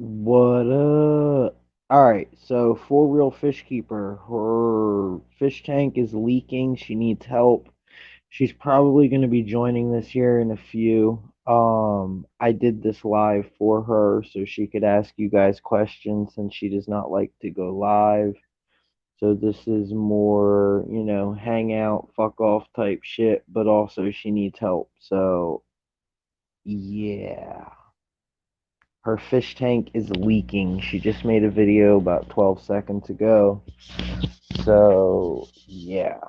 What up? Alright, so For Real Fish Keeper, her fish tank is leaking. She needs help. She's probably going to be joining this year in a few. I did this live for her so she could ask you guys questions since she does not like to go live. So this is more, hang out, fuck off type shit, but also she needs help. So, yeah. Her fish tank is leaking. She just made a video about 12 seconds ago. So, yeah.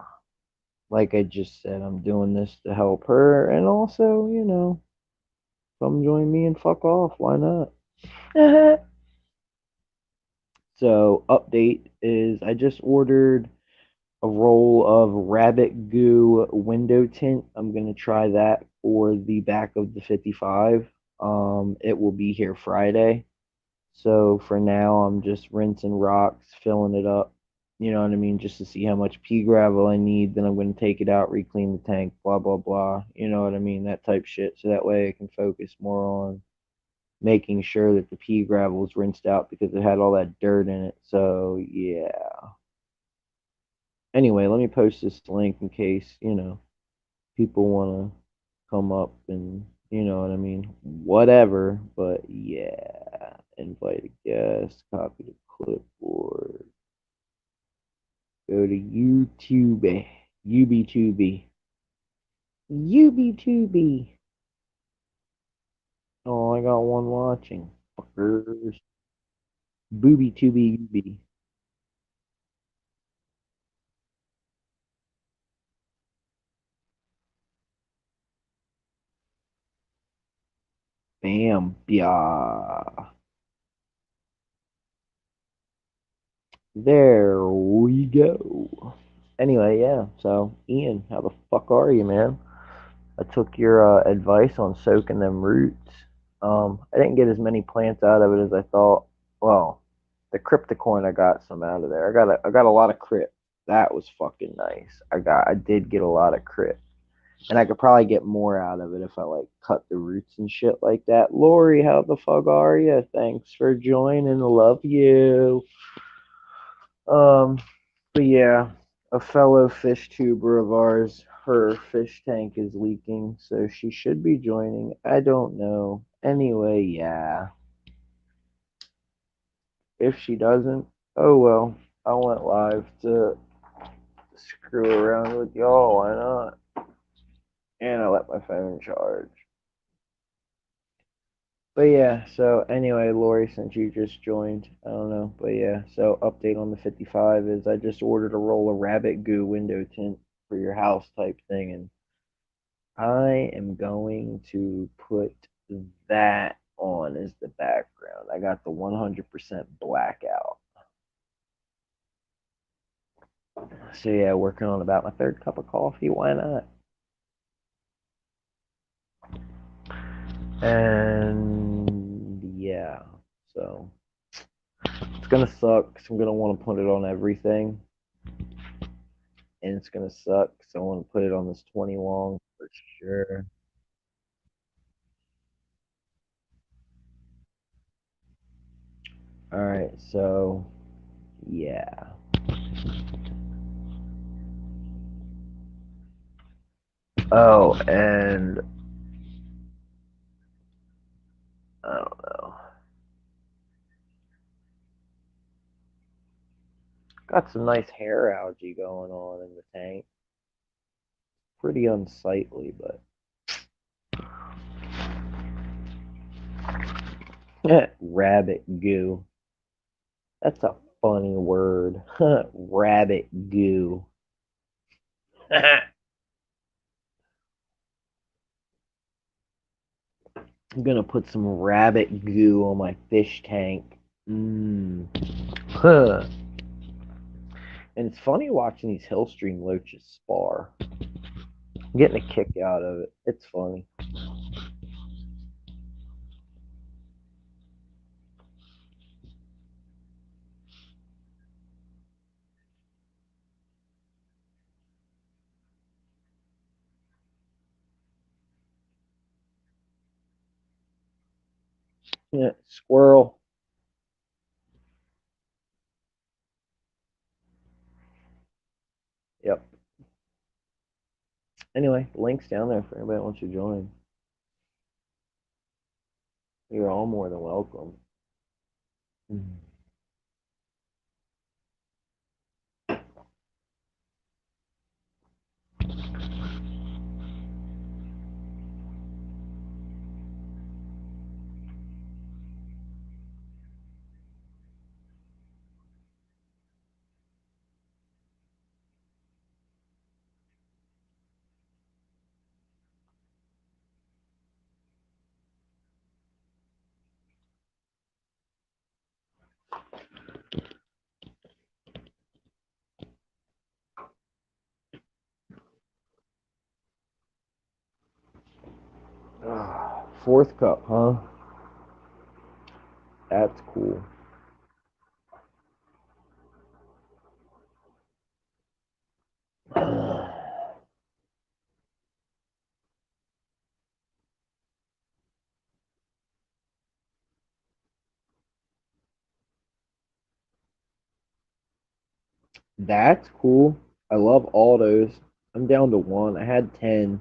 Like I just said, I'm doing this to help her. And also, come join me and fuck off. Why not? So, update is I just ordered a roll of rabbit goo window tint. I'm going to try that for the back of the 55. It will be here Friday. So for now, I'm just rinsing rocks, filling it up. You know what I mean? Just to see how much pea gravel I need. Then I'm going to take it out, reclean the tank, blah, blah, blah. You know what I mean? That type shit. So that way I can focus more on making sure that the pea gravel is rinsed out because it had all that dirt in it. So yeah. Anyway, let me post this link in case, people want to come up and, you know what I mean? Whatever. But yeah. Invite a guest, copy the clipboard, go to YouTube, UBTube, UBTube. Oh, I got one watching. Fuckers. Booby tubey UB. Bam. Yeah. There we go. Anyway, yeah. So, Ian, how the fuck are you, man? I took your advice on soaking them roots. I didn't get as many plants out of it as I thought. Well, the cryptocoin I got some out of there. I got a lot of crypt. That was fucking nice. I did get a lot of crypt, and I could probably get more out of it if I like cut the roots and shit like that. Lori, how the fuck are you? Thanks for joining. Love you. Um, but yeah, a fellow fish tuber of ours, her fish tank is leaking, so she should be joining. I don't know. Anyway, yeah. If she doesn't, oh well. I went live to screw around with y'all, why not? And I let my phone charge. But yeah, so anyway, Lori, since you just joined, I don't know. But yeah, so update on the 55 is I just ordered a roll of rabbit goo window tint for your house type thing, and I am going to put that on as the background. I got the 100% blackout. So yeah, working on about my third cup of coffee. Why not? And yeah, so it's gonna suck because I'm gonna want to put it on everything, and it's gonna suck because I want to put it on this 20 long for sure. All right, so yeah. Oh, and I don't know. Got some nice hair algae going on in the tank. Pretty unsightly, but rabbit goo. That's a funny word. Rabbit goo. I'm gonna put some rabbit goo on my fish tank. Mmm. Huh. And it's funny watching these hillstream loaches spar. I'm getting a kick out of it. It's funny. Yeah, squirrel. Yep. Anyway, link's down there for anybody that wants to join. You're all more than welcome. Fourth cup, huh? That's cool. That's cool. I love all those. I'm down to one. I had 10,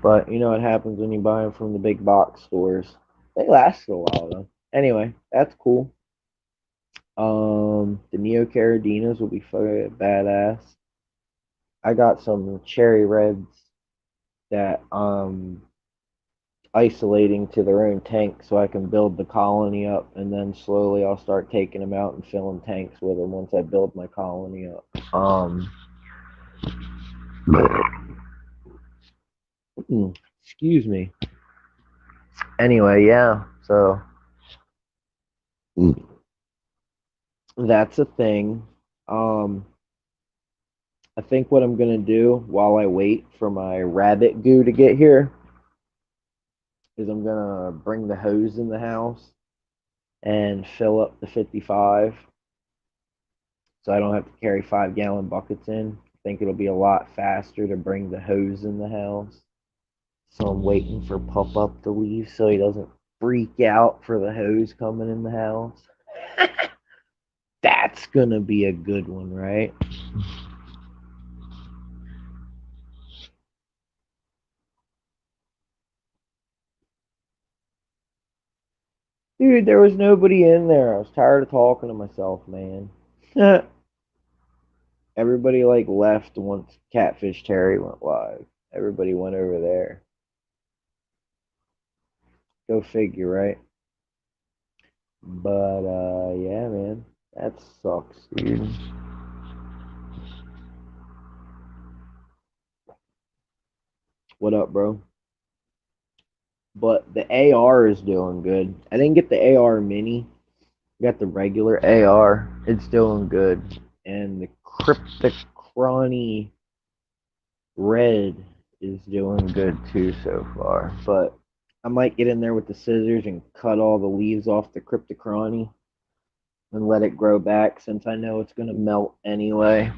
but you know what happens when you buy them from the big box stores. They last a while though. Anyway, that's cool. The Neo Caradinas will be fucking badass. I got some cherry reds that isolating to their own tank so I can build the colony up, and then slowly I'll start taking them out and filling tanks with them once I build my colony up. Excuse me. Anyway, yeah, so that's a thing. Um, I think what I'm gonna do while I wait for my rabbit goo to get here is I'm gonna bring the hose in the house and fill up the 55 so I don't have to carry 5 gallon buckets in. I think it'll be a lot faster to bring the hose in the house. So I'm waiting for Pup Up to leave so he doesn't freak out for the hose coming in the house. That's gonna be a good one, right? Dude, there was nobody in there. I was tired of talking to myself, man. Everybody like left once Catfish Terry went live. Everybody went over there. Go figure, right? But yeah, man, that sucks, dude. What up, bro? But the AR is doing good. I didn't get the AR mini. Got the regular AR. It's doing good. And the Crypticrony Red is doing good too so far. But I might get in there with the scissors and cut all the leaves off the Crypticrony and let it grow back since I know it's going to melt anyway.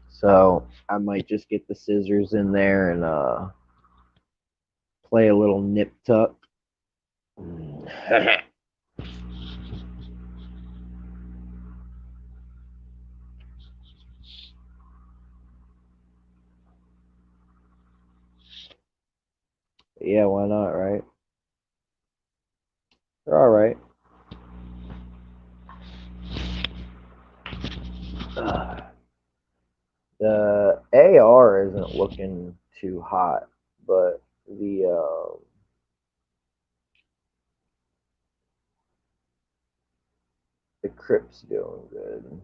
So I might just get the scissors in there and play a little nip tuck. Yeah, why not, right? They're all right. The AR isn't looking too hot, but the Crypt's doing good.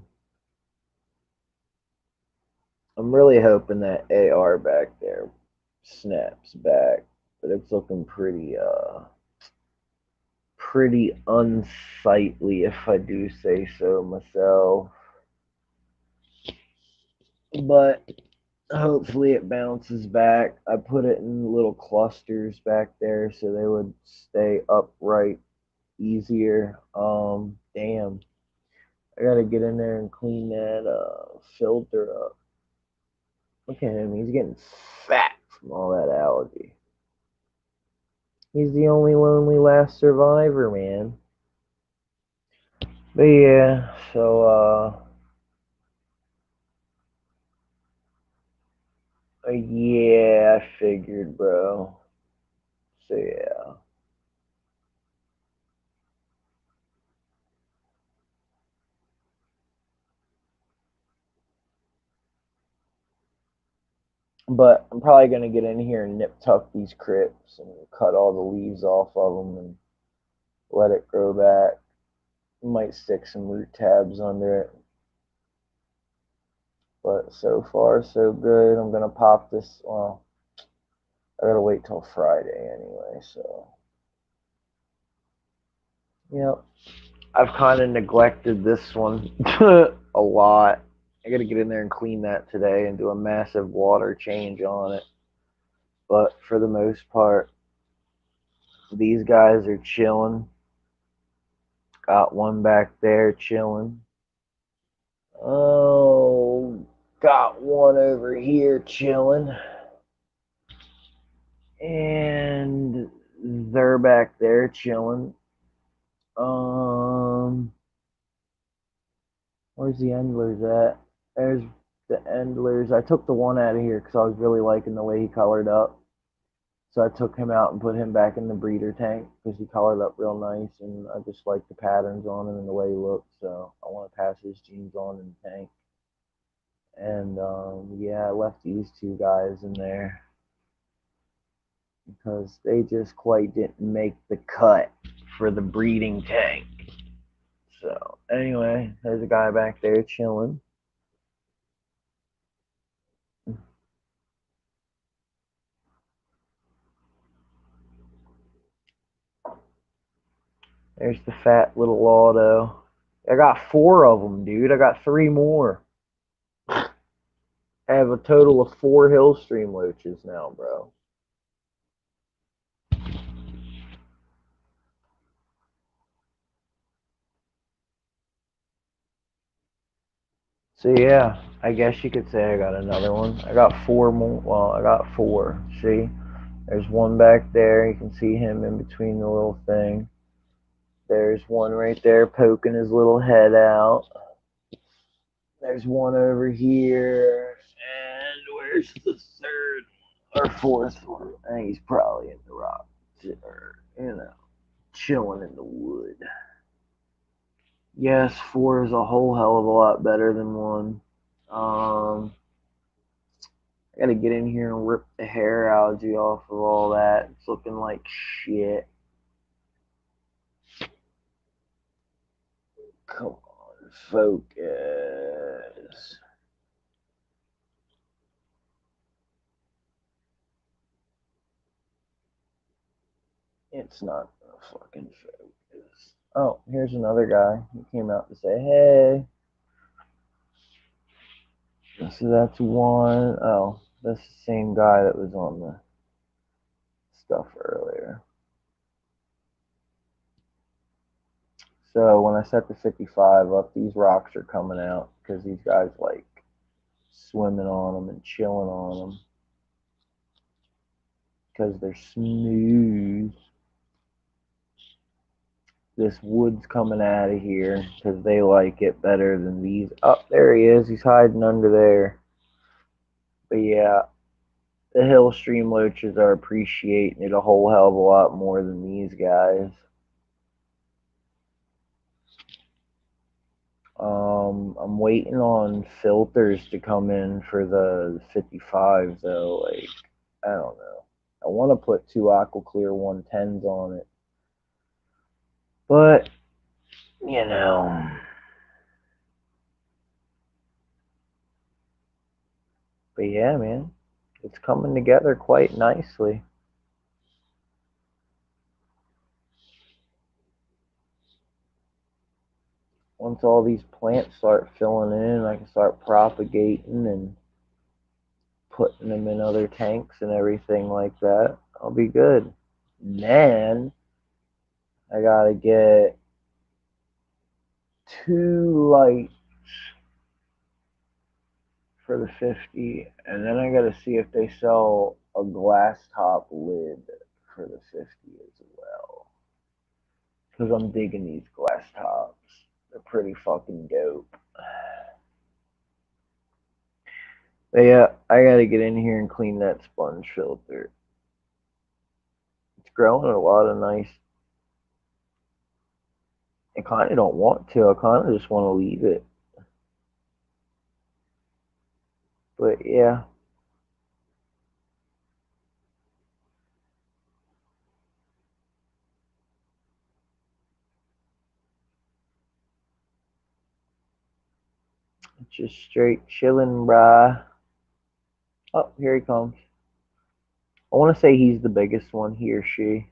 I'm really hoping that AR back there snaps back, but it's looking pretty unsightly if I do say so myself. But hopefully it bounces back. I put it in little clusters back there so they would stay upright easier. Damn. I gotta get in there and clean that filter up. Look at him, he's getting fat from all that algae. He's the only lonely last survivor, man. But yeah, so Yeah, I figured, bro. So yeah. But I'm probably gonna get in here and nip tuck these crips and cut all the leaves off of them and let it grow back. Might stick some root tabs under it. But so far so good. I'm gonna pop this. Well, I gotta wait till Friday anyway. So yep. I've kind of neglected this one a lot. I gotta get in there and clean that today and do a massive water change on it. But for the most part, these guys are chilling. Got one back there chilling. Oh, got one over here chilling. And they're back there chilling. Um, where's the endlers at? There's the endlers. I took the one out of here because I was really liking the way he colored up. So I took him out and put him back in the breeder tank because he colored up real nice, and I just like the patterns on him and the way he looks. So I want to pass his genes on in the tank. And yeah, I left these two guys in there because they just quite didn't make the cut for the breeding tank. So anyway, there's a guy back there chilling. There's the fat little auto. I got four of them, dude. I got three more. I have a total of four Hillstream loaches now, bro. So yeah, I guess you could say I got another one. I got four more. Well, I got four. See, there's one back there. You can see him in between the little thing. There's one right there poking his little head out. There's one over here. And where's the third or fourth one? I think he's probably in the rock. Or, chilling in the wood. Yes, four is a whole hell of a lot better than one. Um, I gotta get in here and rip the hair algae off of all that. It's looking like shit. Come on, focus. It's not gonna fucking focus. Oh, here's another guy. He came out to say, hey. So that's one. Oh, that's the same guy that was on the stuff earlier. So when I set the 55 up, these rocks are coming out because these guys like swimming on them and chilling on them because they're smooth. This wood's coming out of here because they like it better than these. Oh, there he is. He's hiding under there. But yeah, the Hillstream loaches are appreciating it a whole hell of a lot more than these guys. I'm waiting on filters to come in for the 55 though. Like, I don't know. I want to put two Aqua Clear 110s on it, but you know, but yeah, man, it's coming together quite nicely. Once all these plants start filling in, I can start propagating and putting them in other tanks and everything like that. I'll be good. Then I gotta get two lights for the 50, and then I gotta see if they sell a glass top lid for the 50 as well. Because I'm digging these glass tops. They're pretty fucking dope. But yeah, I gotta get in here and clean that sponge filter. It's growing a lot of nice. I kind of don't want to. I kind of just want to leave it. But yeah, just straight chilling, bruh. Oh, here he comes. I want to say he's the biggest one, he or she.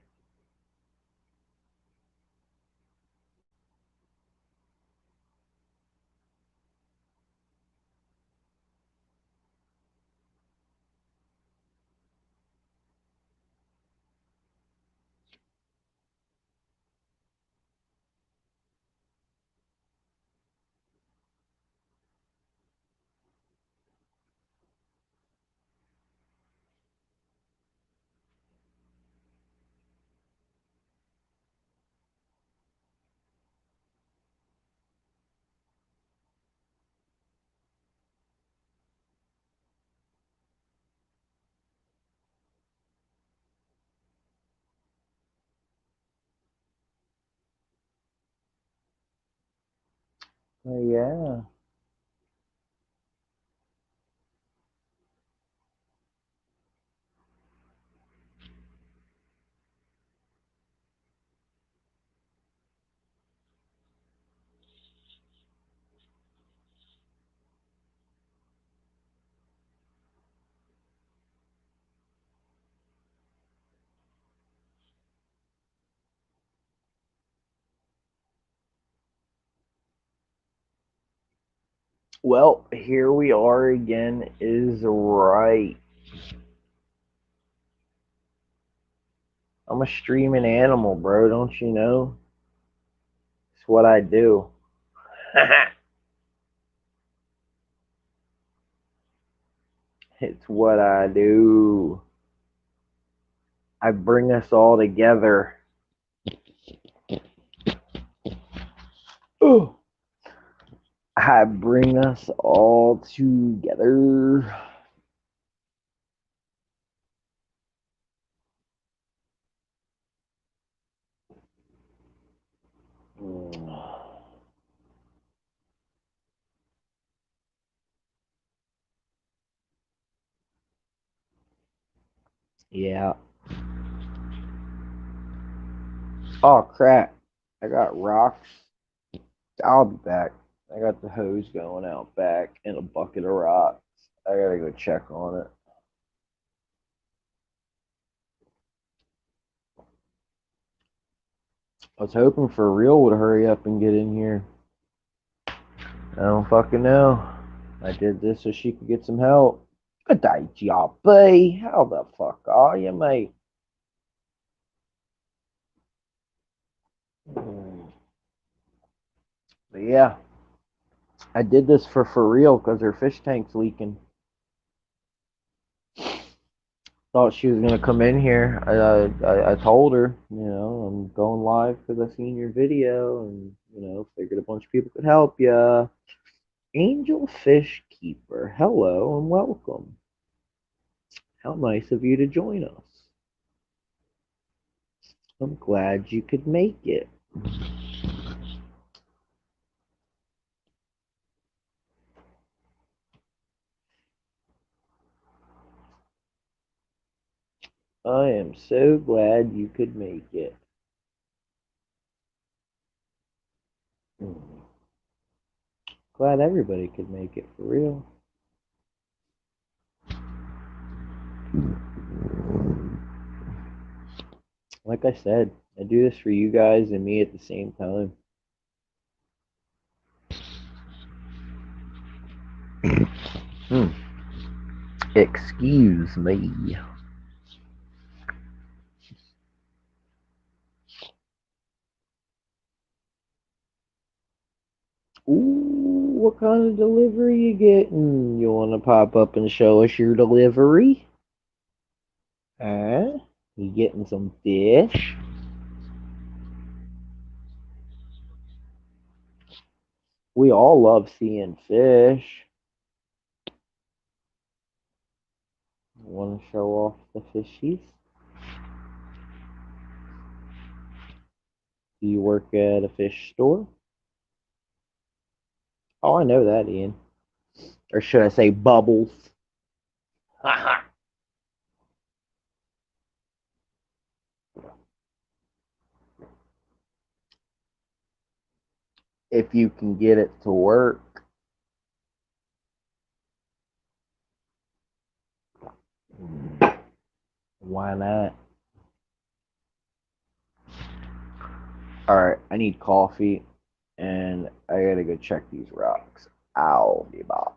Oh yeah. Well, here we are again. Is right. I'm a streaming animal, bro. Don't you know? It's what I do. It's what I do. I bring us all together. Ooh. I bring us all together. Yeah. Oh crap. I got rocks. I'll be back. I got the hose going out back and a bucket of rocks. I gotta go check on it. I was hoping for real would hurry up and get in here. I don't fucking know. I did this so she could get some help. Good day, GRB. How the fuck are you, mate? But yeah, I did this for real because her fish tank's leaking. Thought she was gonna come in here. I told her, I'm going live because I seen your video and figured a bunch of people could help ya. Angel Fish Keeper, hello and welcome. How nice of you to join us. I'm glad you could make it. I am so glad you could make it. Glad everybody could make it for real. Like I said, I do this for you guys and me at the same time. Hmm. Excuse me. Ooh, what kind of delivery you getting? You want to pop up and show us your delivery? Huh? You getting some fish? We all love seeing fish. Want to show off the fishies? Do you work at a fish store? Oh, I know that, Ian. Or should I say Bubbles? If you can get it to work, why not? Alright, I need coffee and I gotta go check these rocks. I'll be back.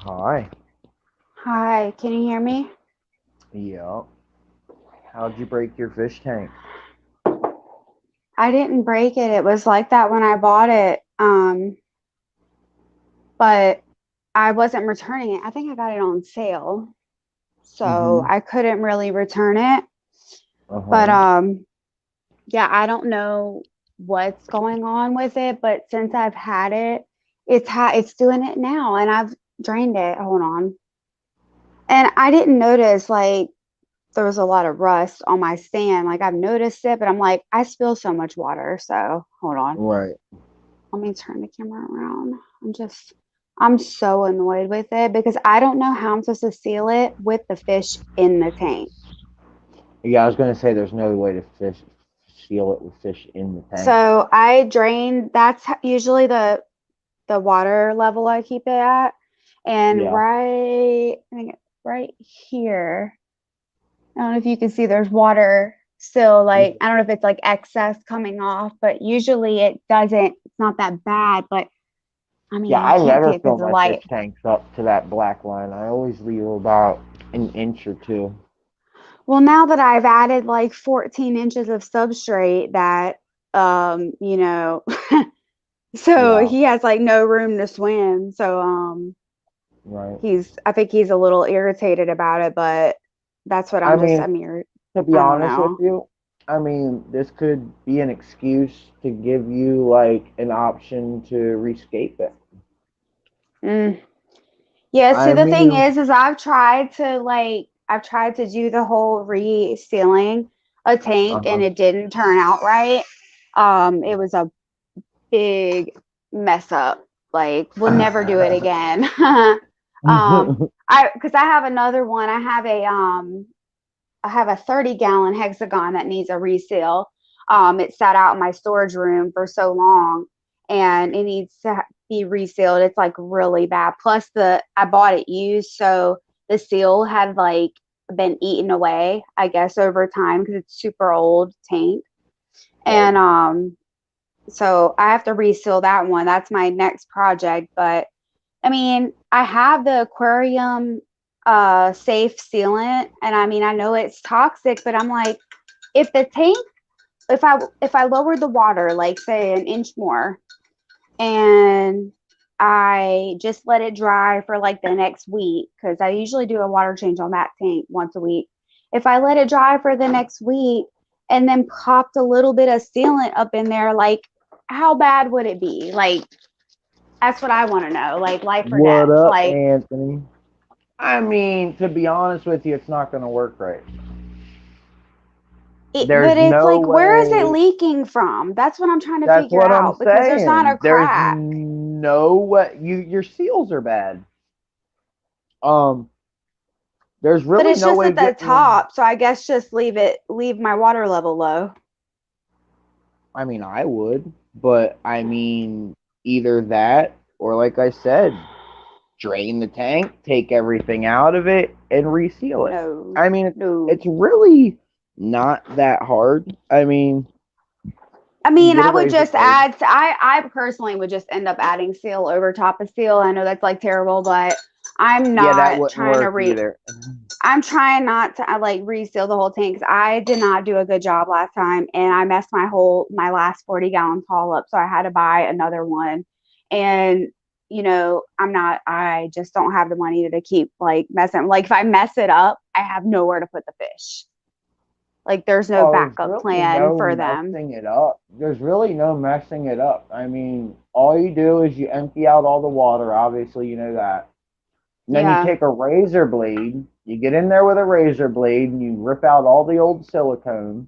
Hi. Hi, can you hear me? Yeah. How'd you break your fish tank? I didn't break it. It was like that when I bought it. But I wasn't returning it. I think I got it on sale. So Mm-hmm. I couldn't really return it. But Uh-huh. yeah, I don't know what's going on with it, but since I've had it, it's doing it now and I've drained it. Hold on. And I didn't notice like there was a lot of rust on my stand. Like I've noticed it, but I'm like, I spill so much water. So hold on. Right. Let me turn the camera around. I'm so annoyed with it because I don't know how I'm supposed to seal it with the fish in the tank. Yeah, I was gonna say there's no way to seal it with fish in the tank. So I drain, usually the water level I keep it at. And Yeah. I think right here, I don't know if you can see there's water still, like I don't know if it's like excess coming off, but usually it doesn't, it's not that bad, but I Yeah, mean, I I can't see never it because fill the my light. fish tanks up to that black line. I always leave about an inch or two. Well, now that I've added like 14 inches of substrate that, you know, so Yeah. he has like no room to swim. So, Right. I think he's a little irritated about it, but that's what I I mean, mean, to be I don't honest with know. you, I mean, this could be an excuse to give you like an option to rescape it. Mm. Yeah. See, I the thing mean, is I've tried to do the whole re-sealing a tank and uh-huh. it didn't turn out right. It was a big mess up. Like we'll never do it again. I because I have another one. I have a 30-gallon hexagon that needs a reseal. It sat out in my storage room for so long and it needs to be resealed. It's like really bad. Plus the I bought it used, so the seal had like been eaten away, I guess, over time because it's super old tank. Right. And so I have to reseal that one. That's my next project. But I mean, I have the aquarium safe sealant, and I mean, I know it's toxic, but I'm like, if the tank, if I lower the water, like say an inch more, and I just let it dry for like the next week, because I usually do a water change on that tank once a week. If I let it dry for the next week and then popped a little bit of sealant up in there, like how bad would it be? Like that's what I want to know, like life or What death. up, Like Anthony? I mean, to be honest with you, it's not going to work right. but There's it's no like, where is it way. leaking from? That's what I'm trying to That's figure what I'm out because there's not a saying. There's crack. no way. Your seals are bad. Um, there's But really it's no just way at of the getting them. top, so I guess just leave my water level low. I mean, I would, but I mean, either that or, like I said, drain the tank, take everything out of it, and reseal it. No, I mean, no. it's really not that hard. I mean, I you mean, get a I would razor just blade. I personally would just end up adding seal over top of seal. I know that's like terrible, but I'm Yeah, that not wouldn't trying to work either. I'm trying not to like reseal the whole tank 'cause I did not do a good job last time and I messed my last 40-gallon tall up. So I had to buy another one. And, I just don't have the money to keep like messing. Like if I mess it up, I have nowhere to put the fish. Like there's no Oh, there's backup really plan no for them. messing it up. There's really no messing it up. I mean, all you do is you empty out all the water. Obviously, you know that. And then you Yeah. take a razor blade, you get in there with a razor blade, and you rip out all the old silicone.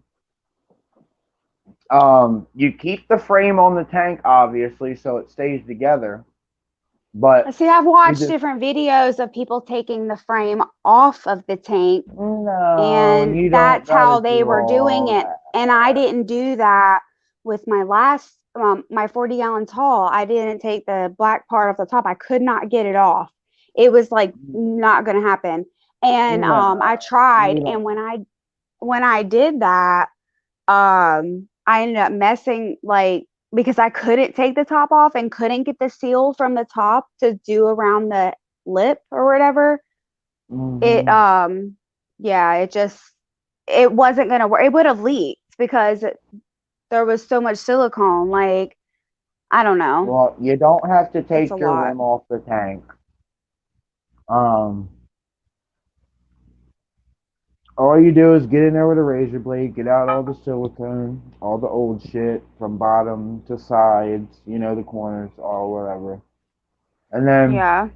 You keep the frame on the tank, obviously, so it stays together. But See, I've you watched just different videos of people taking the frame off of the tank, no, and you don't that's gotta how they do were doing all it. that. And I didn't do that with my last my 40-gallon tall, I didn't take the black part off the top. I could not get it off. It was like not going to happen. And I No, tried, you and don't. when I did that, I ended up messing like because I couldn't take the top off and couldn't get the seal from the top to do around the lip or whatever. It Hmm. yeah, it wasn't gonna work. It would have leaked because there was so much silicone. Like, I don't know. Well, you don't have to It's a take your lot. rim off the tank. Um, all you do is get in there with a razor blade, get out all the silicone, all the old shit from bottom to sides, the corners, all whatever. And then Yeah.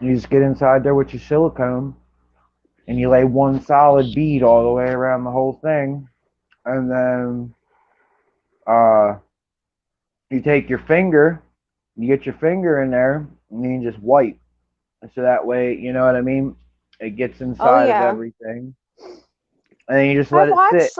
you just get inside there with your silicone and you lay one solid bead all the way around the whole thing. And then uh, you take your finger, you get your finger in there, and then you just wipe. So that way, you know what I mean? It gets Oh inside of yeah. everything. And then you just let it sit.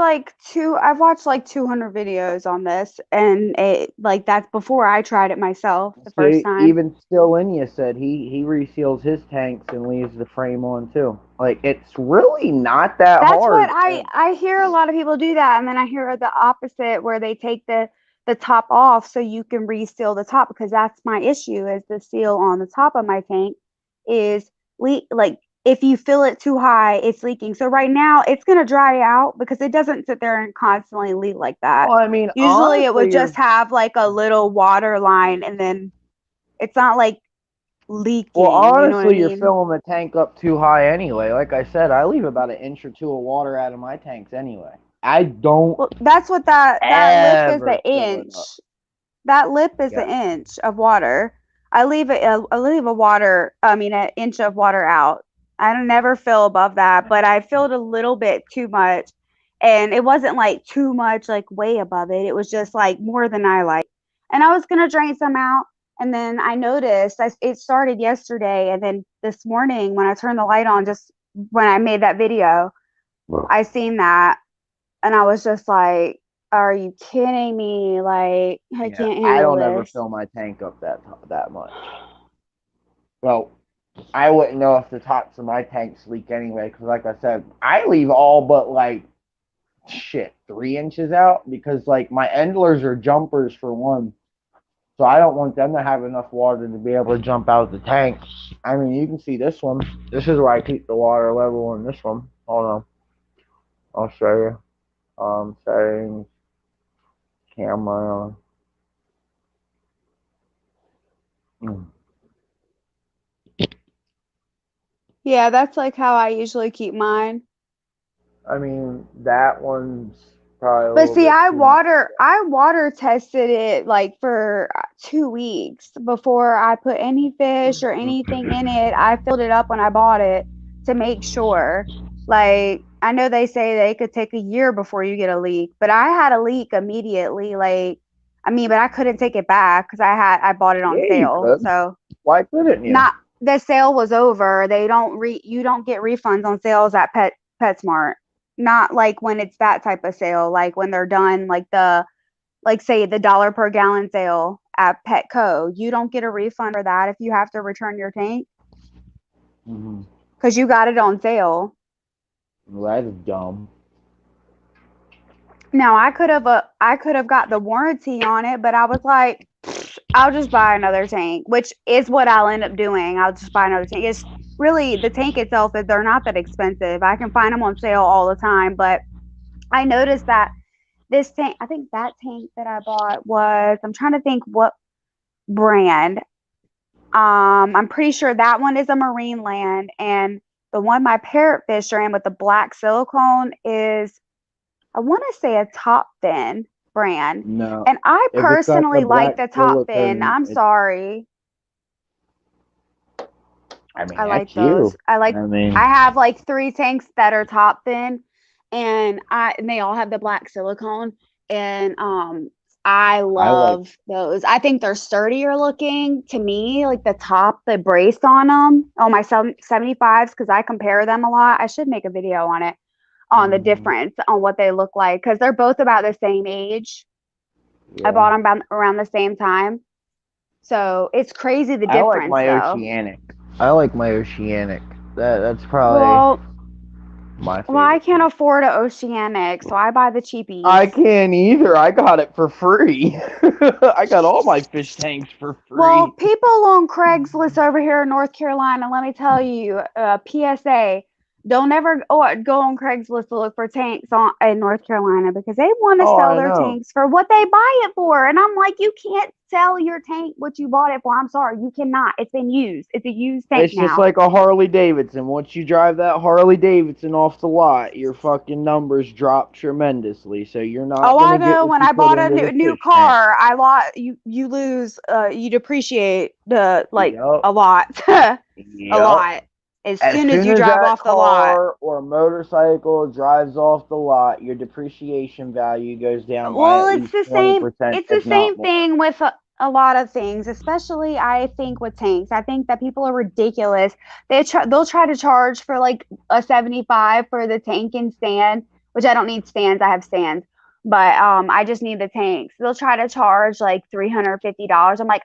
I've watched like 200 videos on this, and it like that's before I tried it myself the first See, time. even Stilinia said he reseals his tanks and leaves the frame on too. Like it's really not that That's what hard. And I hear a lot of people do that, and then I hear the opposite where they take the top off so you can reseal the top because that's my issue is the seal on the top of my tank is leak like if you fill it too high, it's leaking. So right now it's gonna dry out because it doesn't sit there and constantly leak like that. well, I mean, Usually it honestly, would you're just have like a little water line and then it's not like well, leaking, you know what I honestly, you're mean? filling the tank up too high anyway. Like I said, I leave about an inch or two of water out of my tanks anyway. I don't Well, that's what that lip is ever the fill it inch. up. That lip is Yeah. the inch of water. I leave a water, I mean, an inch of water out. I don't never fill above that, but I filled a little bit too much. And it wasn't like too much, like way above it. It was just like more than I like. And I was going to drain some out. And then I noticed it started yesterday. And then this morning, when I turned the light on, just when I made that video, I seen that and I was just like, are you kidding me? Like, I Yeah, can't I handle don't ever this. fill my tank up that much. Well, I wouldn't know if the tops of my tanks leak anyway, because like I said, I leave all but like shit 3 inches out because like my endlers are jumpers for one, so I don't want them to have enough water to be able to jump out of the tank. I mean, you can see this one. This is where I keep the water level in this one. Hold on, I'll show you. Settings, camera. Mm. Yeah, that's like how I usually keep mine. I mean, that one's probably a But little see, bit too much. I water tested it like for 2 weeks before I put any fish or anything in it. I filled it up when I bought it to make sure. Like, I know they say they could take a year before you get a leak, but I had a leak immediately. Like, I mean, but I couldn't take it back because I bought it on Yeah, you sale. could. So Why couldn't you? not the sale was over. They don't you don't get refunds on sales at PetSmart. Not like when it's that type of sale, like when they're done, like like say the dollar per gallon sale at Petco. You don't get a refund for that if you have to return your tank Mm-hmm. because you got it on sale. Well, that's dumb. Now I could have got the warranty on it, but I was like, I'll just buy another tank, which is what I'll end up doing. I'll just buy another tank. It's really the tank itself is they're not that expensive. I can find them on sale all the time, but I noticed that this tank, I think that tank that I bought was, I'm trying to think what brand. I'm pretty sure that one is a Marine Land, and the one my parrotfish are in with the black silicone is I want to say a Top Fin brand. No. And I If it's got the personally like black the Top Fin. silicone, I'm sorry. I mean, I like that's those. you. I mean, I have like 3 tanks that are Top Fin and they all have the black silicone and I I like, love those. I think they're sturdier looking to me, like the top, the brace on them, on my 75s, because I compare them a lot. I should make a video on it, on the mm, difference on what they look like, because they're both about the same age. I Yeah. bought them around the same time. So it's crazy the I like difference my though. Oceanic. I like my Oceanic. That's probably Well, my well, I favorite can't tank. afford an Oceanic, so I buy the cheapies. I can't either. I got it for free. I got all my fish tanks for Well, free. people on Craigslist over here in North Carolina, let me tell you, PSA, don't ever go on Craigslist to look for tanks in North Carolina because they want to Oh, sell I their know. tanks for what they buy it for. And I'm like, you can't sell your tank what you bought it for. I'm sorry, you cannot. It's been used. It's a used tank It's just now. like a Harley Davidson. Once you drive that Harley Davidson off the lot, your fucking numbers drop tremendously. So you're not Oh, I gonna get know. what When you I put bought a into the new fish tank. car, I lot you lose you depreciate the like Yep. a lot. A Yep. lot. As As soon as soon you as drive that off the lot. car or motorcycle drives off the lot, your depreciation value goes down by Well, at least 20%, it's the if not same more. thing with a lot of things, especially I think with tanks. I think that people are ridiculous. They'll try to charge for like a 75 for the tank and stand, which I don't need stands. I have stands. But I just need the tanks. They'll try to charge like $350. I'm like,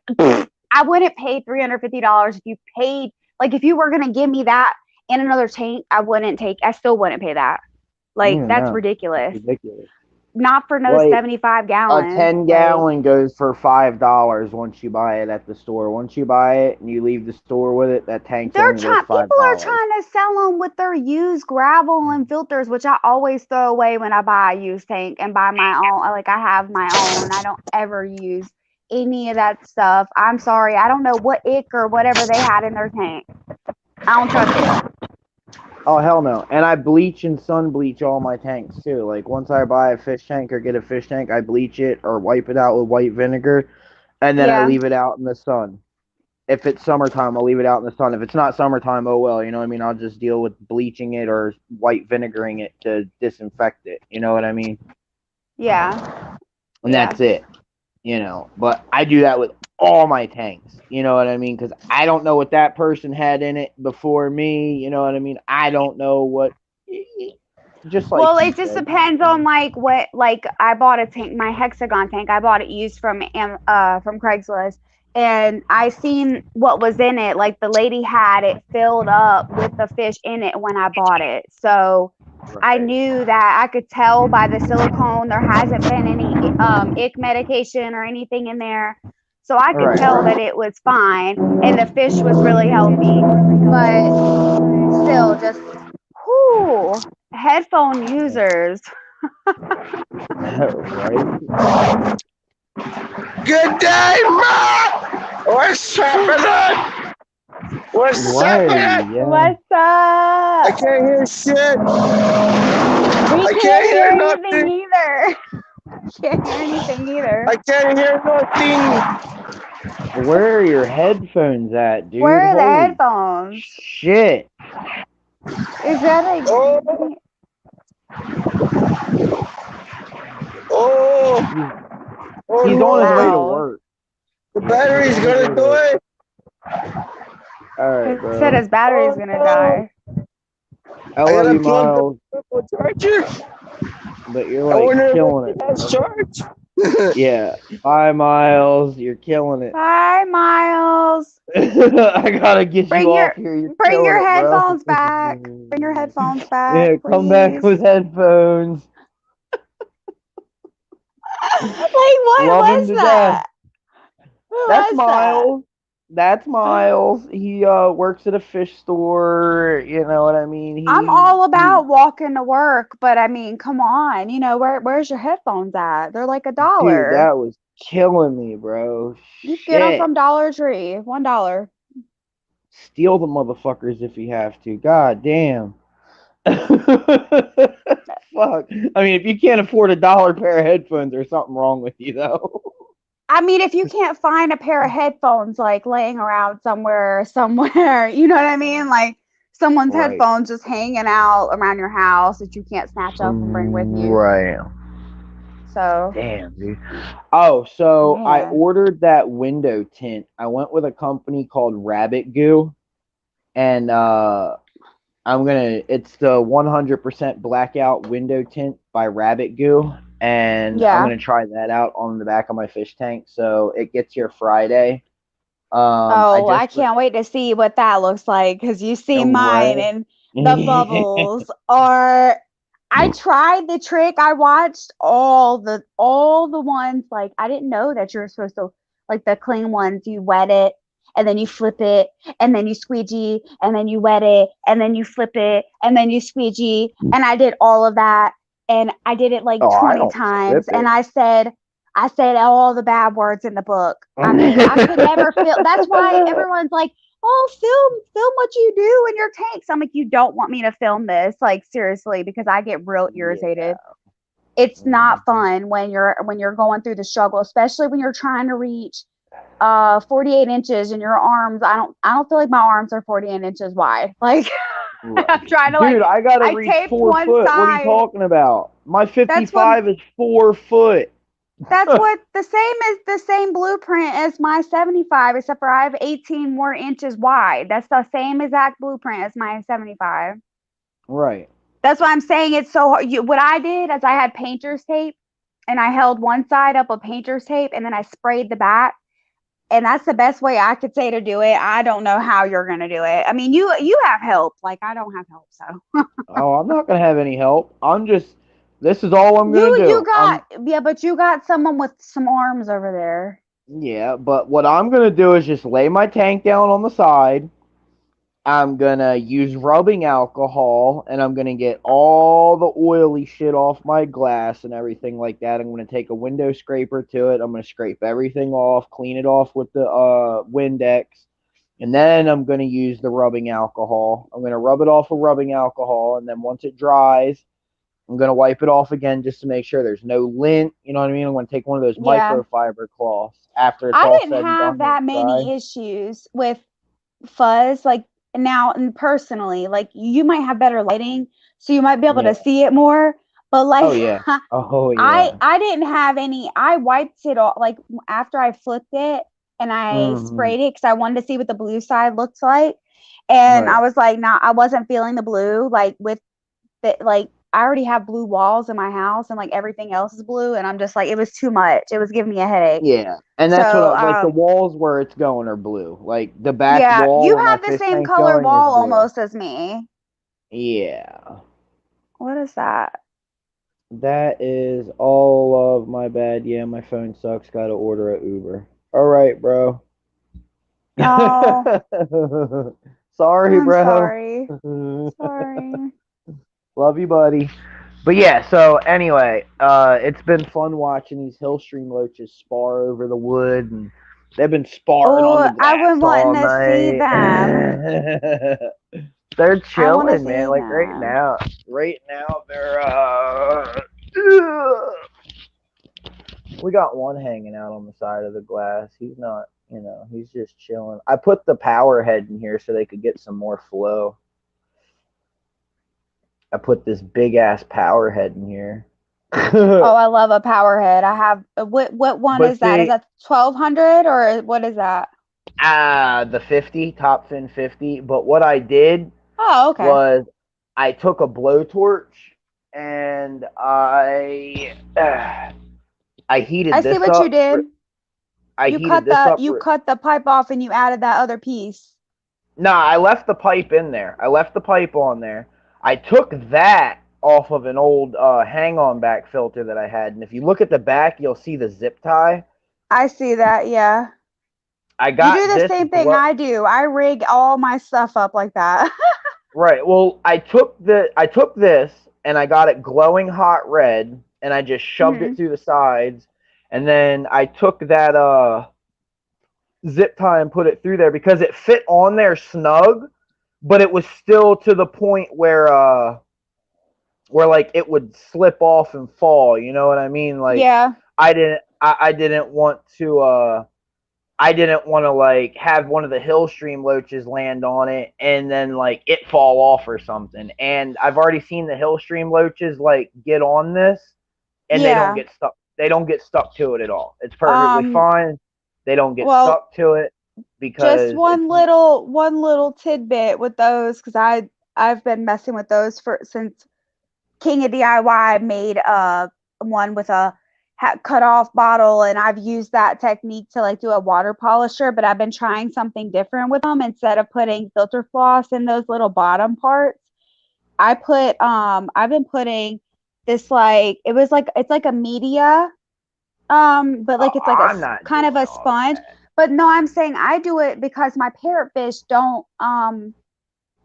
I wouldn't pay $350 if you paid like if you were gonna give me that and another tank, I still wouldn't pay that. Like that's No, it's ridiculous. ridiculous. Not for no Like 75 a gallons. 10 Like, gallon goes for $5 once you buy it at the store. Once you buy it and you leave the store with it, that tank's only worth people are $5. trying to sell them with their used gravel and filters, which I always throw away when I buy a used tank and buy my own. Like, I have my own. I don't ever use any of that stuff. I'm sorry. I don't know what ick or whatever they had in their tank. I don't trust it. Oh hell no! And I bleach and sun bleach all my tanks too. Like once I buy a fish tank or get a fish tank, I bleach it or wipe it out with white vinegar, and then I Yeah. leave it out in the sun. If it's summertime, I'll leave it out in the sun. If it's not summertime, oh well, you know what I mean? I'll just deal with bleaching it or white vinegaring it to disinfect it. You know what I mean? Yeah. And Yeah. that's it. You know, but I do that with all my tanks. You know what I mean? Because I don't know what that person had in it before me. You know what I mean? I don't know what. Just like Well, you it just said. depends on like what like I bought a tank, my hexagon tank. I bought it used from Craigslist, and I seen what was in it. Like the lady had it filled up with the fish in it when I bought it. So I Right. knew that I could tell by the silicone there hasn't been any ick medication or anything in there. So I could tell that Right. it was fine and the fish was really healthy. But still just whoo, headphone users. Right. Good day, Ma! What's happening? What's Right. happening? Yeah. What's I up? can't hear shit. We I can't can't hear hear anything nothing. either. Can't hear anything either. I can't hear nothing. Where are your headphones at, Where dude? are the Holy headphones? shit. Is that Oh, a oh, He's, oh he's on his way to no. loud? work. The He's battery's on his way gonna do to. it. Alright, He said bro. his battery's Oh gonna no. die. I I love gotta you, plug the Miles, charger. but you're I like wonder if killing it it, has bro. charge. Yeah. Bye, Miles. You're killing it. Bye, Miles. I gotta get you Bring your off here. You're bring killing your it, bro. headphones back. Bring your headphones back, Yeah, come back please. with headphones. Like what Love him was to death. that? Who That's was that? Miles. That's Miles. He works at a fish store. You know what I mean? I'm all about walking to work, but I mean, come on, where's your headphones at? They're like a Dude, dollar. that was killing me, bro. You can get them Shit. from Dollar Tree, $1. Steal the motherfuckers if you have to. God damn. Fuck. I mean, if you can't afford $1 pair of headphones, there's something wrong with you, though. I mean, if you can't find a pair of headphones like laying around somewhere, you know what I mean? Like someone's Right. headphones just hanging out around your house that you can't snatch up and bring with you. Right. So, Damn, dude. Oh, so I man. ordered that window tint. I went with a company called Rabbit Goo, and it's the 100% blackout window tint by Rabbit Goo. and I'm Yeah. gonna try that out on the back of my fish tank. So it gets here Friday. I Oh, I just can't wait to see what that looks like because you see mine right. and the bubbles are. I tried the trick. I watched all the ones. Like I didn't know that you're supposed to like the clean ones. You wet it and then you flip it and then you squeegee and then you wet it and then you flip it and then you squeegee. And I did all of that and I did it like Oh, I 20 don't times. flip And it. I said all the bad words in the book. I mean, I could never feel. That's why everyone's like, "Oh, film what you do in your tanks." I'm like, "You don't want me to film this, like seriously, because I get real Yeah. irritated. It's not Mhm. fun when you're going through the struggle, especially when you're trying to reach 48 inches and your arms. I don't feel like my arms are 48 inches wide. Like Right. I'm trying to like Dude, I gotta I reach taped 4 foot. What are you one side. talking about? My That's what 55 is 4 foot. That's what the same as the same blueprint as my 75, except for I have 18 more inches wide. That's the same exact blueprint as my 75. Right. That's why I'm saying it's so hard. What I did is I had painter's tape and I held one side up with painter's tape and then I sprayed the back. And that's the best way I could say to do it. I don't know how you're gonna do it. I mean, you have help. Like I don't have help, so Oh, I'm not gonna have any help. This is all I'm gonna you do. got yeah, but you got someone with some arms over there. Yeah, but what I'm gonna do is just lay my tank down on the side. I'm gonna use rubbing alcohol and I'm gonna get all the oily shit off my glass and everything like that. I'm gonna take a window scraper to it. I'm gonna scrape everything off, clean it off with the Windex, and then I'm gonna use the rubbing alcohol. I'm gonna rub it off with rubbing alcohol, and then once it dries, I'm gonna wipe it off again just to make sure there's no lint. You know what I mean? I'm gonna take one of those Yeah. microfiber cloths after it's I all didn't said and done have and that it's dry. many issues with fuzz like now and personally like you might have better lighting so you might be able Yeah. to see it more but Oh like yeah. Oh I yeah. I didn't have any. I wiped it all like after I flipped it and I Hmm. sprayed it because I wanted to see what the blue side looked like and I Right. was like nah, I wasn't feeling the blue like with the like I already have blue walls in my house and like everything else is blue and I'm just like it was too much, it was giving me a headache. Yeah. And that's what So like the walls where it's going are blue. Like the back yeah, wall you where my have the fish same tank's color going is wall blue. almost as me. Yeah. What is that? That is all of my bad. Yeah, my phone sucks. Gotta order a Uber. All right, bro. Oh, Sorry, I'm bro. sorry. Sorry. Love you, buddy. But yeah, so anyway, it's been fun watching these Hillstream loaches spar over the wood, and they've been sparring on the Oh, I've glass been all wanting to see night. them. They're I want to chilling, man. see Like them. right now they're we got one hanging out on the side of the glass. He's not, he's just chilling. I put the power head in here so they could get some more flow. I put this big ass power head in here. Oh, I love a power head. I have what one But is that? Is see, that 1200 or what is that? the 50, top fin 50. But what I did Oh, okay. was I took a blowtorch and I I heated see this what you up. did. I heated this up. You cut the pipe off and you added that other piece. Nah, I left the pipe in there. I left the pipe on there. I took that off of an old hang-on back filter that I had, and if you look at the back, you'll see the zip tie. I see that. Yeah. I You do got the this same thing glow. I do. I rig all my stuff up like that. Right. Well, I took this and I got it glowing hot red, and I just shoved it Mhm. through the sides, and then I took that zip tie and put it through there because it fit on there snug, but it was still to the point where like it would slip off and fall. You know what I mean? Like Yeah. I didn't want to I didn't want to like have one of the Hillstream loaches land on it and then like it fall off or something. And I've already seen the Hillstream loaches like get on this and they don't Yeah. get stuck. They don't get stuck to it at all. It's perfectly Um, fine. They don't get well, stuck to it just because it's one little tidbit with those because I've been messing with those for since King of DIY made one with a cut off bottle, and I've used that technique to like do a water polisher, but I've been trying something different with them. Instead of putting filter floss in those little bottom parts, I've been putting this, like, it's like a media, but like it's like a I'm not kind of doing a all sponge. that. But no, I'm saying I do it because my parrotfish don't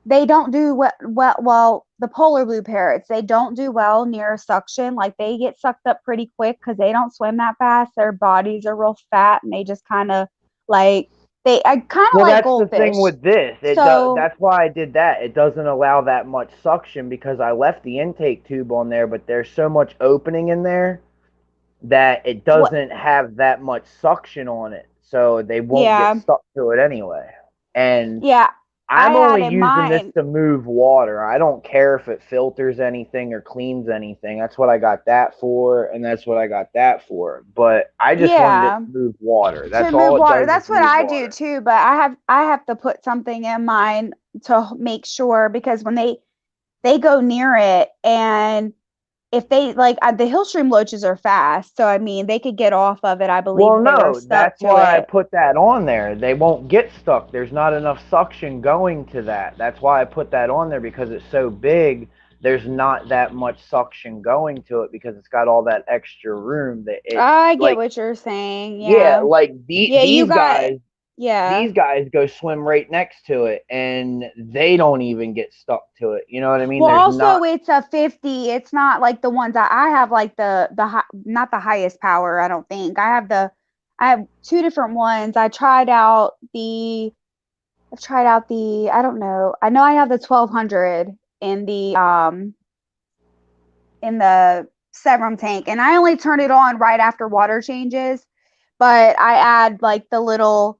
they don't do well, the polar blue parrots, they don't do well near suction. Like they get sucked up pretty quick because they don't swim that fast. Their bodies are real fat, and they just kind of like, I kind of Well, like that's the thing goldfish. with this. It does. So That's why I did that. It doesn't allow that much suction because I left the intake tube on there, but there's so much opening in there that it what? doesn't have that much suction on it, so they won't get Yeah, stuck to it anyway. And yeah. I I'm had only in using this mind. to move water. I don't care if it filters anything or cleans anything. That's what I got that for, and that's what I got that for. But I just wanted it Yeah, to move water. to That's move all it water. does is That's what move I do water. too. But I have to put something in mine to make sure, because when they go near it, and if they like, the Hillstream loaches are fast, so I mean they could get off of it. I believe Well, if they were no, stuck that's to why I it. put that on there. They won't get stuck. There's not enough suction going to that. That's why I put that on there, because it's so big. There's not that much suction going to it because it's got all that extra room that it, I get like, what you're saying. yeah, Yeah, like yeah. You got, yeah. these guys go swim right next to it and they don't even get stuck to it. You know what I mean? Well, There's not. also it's a 50. It's not like the ones that I have, like not the highest power, I don't think. I have two different ones. I've tried out the, I don't know. I know I have the 1200 in the Severum tank, and I only turn it on right after water changes, but I add like the little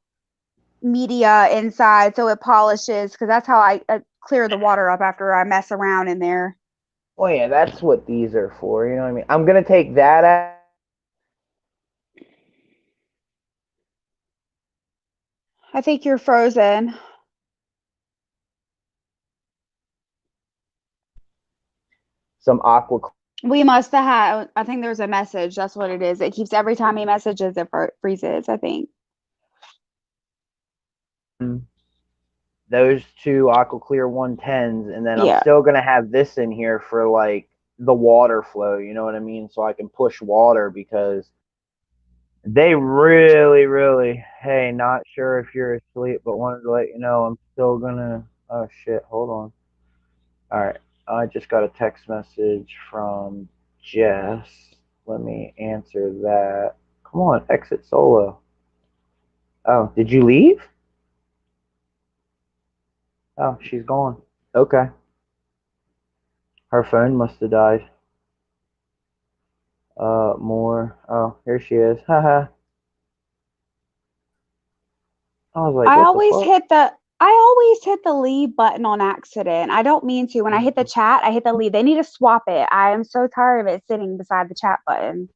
media inside so it polishes, because that's how I clear the water up after I mess around in there. Oh yeah, that's what these are for. You know what I mean? I'm gonna take that out. I think you're frozen. Some aqua. We must have had, I think there's a message. That's what it is. It keeps, every time he messages, it freezes, I think. Those two aqua clear 110s, and then I'm Yeah. still gonna have this in here for like the water flow. You know what I mean? So I can push water because they really, really. Hey, not sure if you're asleep, but wanted to let you know I'm still gonna. Oh shit! Hold on. All right. I just got a text message from Jess. Let me answer that. Come on, exit solo. Oh, did you leave? Oh, she's gone. Okay. Her phone must have died. More. Oh, here she is. Haha. I was like, I what the always fuck? hit the I always hit the leave button on accident. I don't mean to. When I hit the chat, I hit the leave. They need to swap it. I am so tired of it sitting beside the chat button.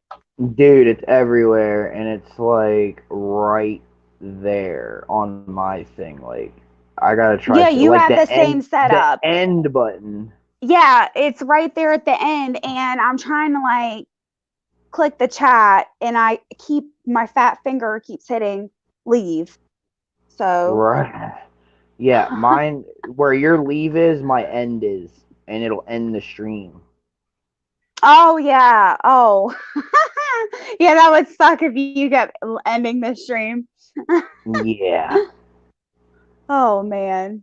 Dude, it's everywhere, and it's like right there on my thing. Like, I gotta try Yeah, to you like have the same the setup. end button. Yeah, it's right there at the end, and I'm trying to like click the chat, and my fat finger keeps hitting leave. So, Right. Yeah, mine where your leave is, my end is, and it'll end the stream. oh yeah. Oh. Yeah, that would suck if you kept ending the stream. Yeah. Oh man.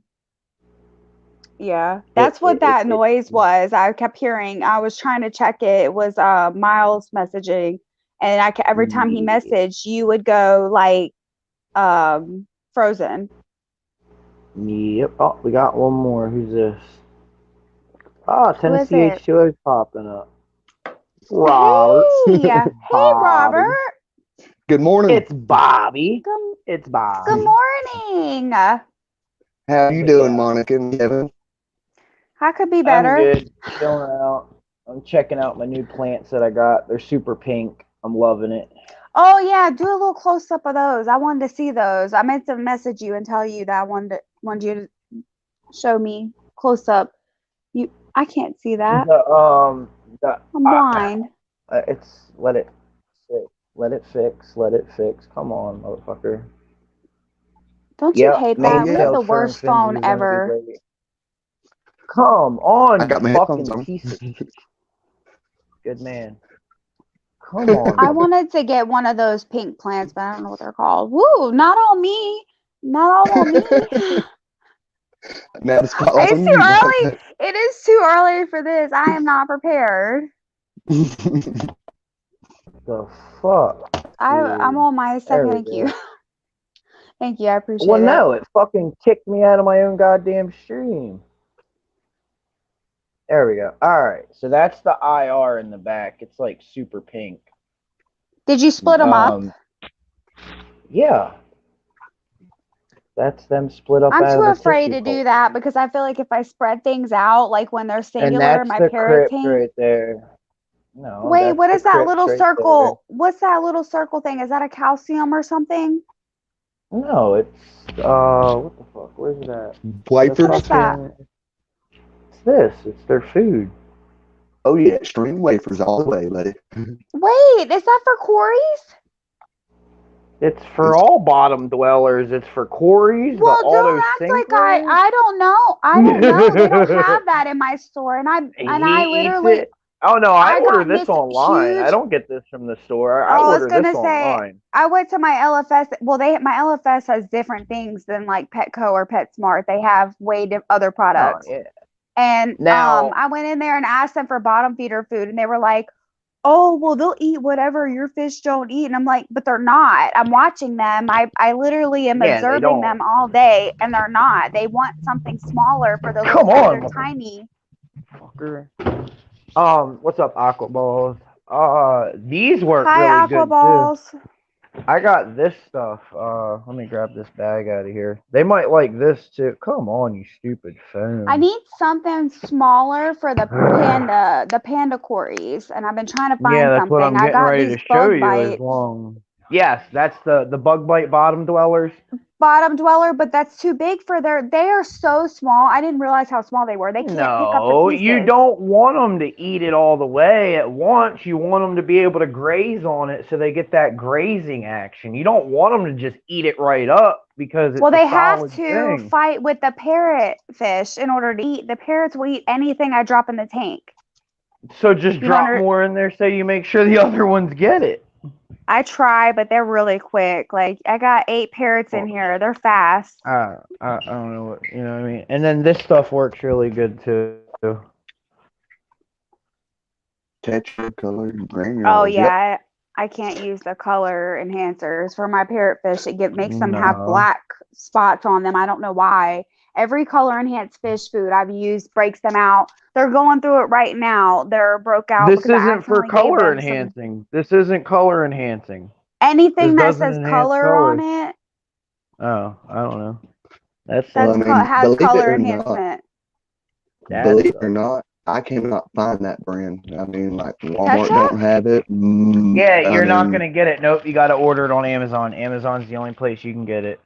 Yeah, It, that's what it, that it, noise it was. I kept hearing. I was trying to check it. It was Miles messaging, and every time he yeah. messaged, you would go like frozen. Yep. Oh, we got one more. Who's this? Oh, Who is Tennessee it? H2O is popping up. Robert. Hey, hey, Bobby. Robert. Good morning. It's Bobby. Good, It's good Bobby. morning. How you But doing, yeah, Monica and Kevin? How could be I'm better? good. Chilling out. I'm checking out my new plants that I got. They're super pink. I'm loving it. Oh yeah, do a little close up of those. I wanted to see those. I meant to message you and tell you that I wanted you to show me close up. I can't see that. The I'm blind. It's let it sit. Let it fix. Let it fix. Come on, motherfucker. Don't you Yep, hate Oh that? We have yeah, the maintails for worst Infinity phone is gonna be ever. great. Come I on, got you my headphones fucking on. piece of good man. Come on, I man. wanted to get one of those pink plants, but I don't know what they're called. Woo, not all me. Not all on me. Now the spotlight's It's on too you, early. Martha. It is too early for this. I am not prepared. The fuck, I'm dude. on my There second. we Thank you. go. Thank you. I Well, appreciate it. no, it fucking kicked me out of my own goddamn stream. There we go. All right, so that's the IR in the back. It's like super pink. Did you split them up? Yeah, that's them split up I'm out too of the afraid tissue to do culture. that because I feel like if I spread things out, like when they're And singular, that's my the parrot crypt tank. right there. No, Wait, that's what the is that crypt little right there. circle? What's that little circle thing? Is that a calcium or something? No, it's what the fuck? Where's it at? The What is Wafers. that? fucking. It's this. It's their food. Oh yeah, extreme wafers all the way, buddy. Wait, is that for quarries? It's for It's all bottom dwellers. It's for quarries, the Well, auto don't act like sinkers. I don't know. I don't know. They don't have that in my store, and I He eats literally it. Oh no, I I order got this this online. I huge. don't get this from the store. I Oh, I was order this gonna say online. I went to my LFS. Well, my LFS has different things than like Petco or PetSmart. They have other Oh products. yeah. And Now, I went in there and asked them for bottom feeder food, and they were like, "Oh, well, they'll eat whatever your fish don't eat." And I'm like, "But they're not. I'm watching them. I literally am yeah, they observing them don't. all day, and they're not. They want something smaller for their little Come food. They're on, tiny." motherfucker. What's up, Aqua Balls? These work Hi, really Aqua good too. Balls. I got this stuff. Let me grab this bag out of here. They might like this too. Come on, you stupid phone. I need something smaller for the panda quarries, and I've been trying to Yeah, find that's what something. I'm I getting got ready these to show bug you. As bite long. Yes, that's the bug bite bottom dwellers. bottom dweller, but that's too big for they are so small. I didn't realize how small they were. They can't pick up the No, you pieces. don't want them to eat it all the way at once. You want them to be able to graze on it so they get that grazing action. You don't want them to just eat it right up because it's Well, a they have solid to thing. fight with the parrot fish in order to eat. The parrots will eat anything I drop in the tank. So just You don't drop more in there so you make sure the other ones get it. I try, but they're really quick. Like I got 8 parrots in here. They're fast. I don't know what you know what I mean. And then this stuff works really good too. Tetracolored granules. Oh Yep. yeah, I can't use the color enhancers for my parrotfish. Makes them have No. black spots on them. I don't know why. Every color enhanced fish food I've used breaks them out. They're going through it right now. They're broke out This because I isn't for accidentally gave color them some enhancing. This isn't color enhancing. anything This that doesn't says enhance color on color. it. Oh, I don't know. That's Well, That's I mean, has believe it color or not, enhancement. believe it or not, I cannot find that brand. I mean, like Walmart Tetra? don't have it. Yeah, you're not mean, gonna get it. Nope, you got to order it on Amazon. Amazon's the only place you can get it.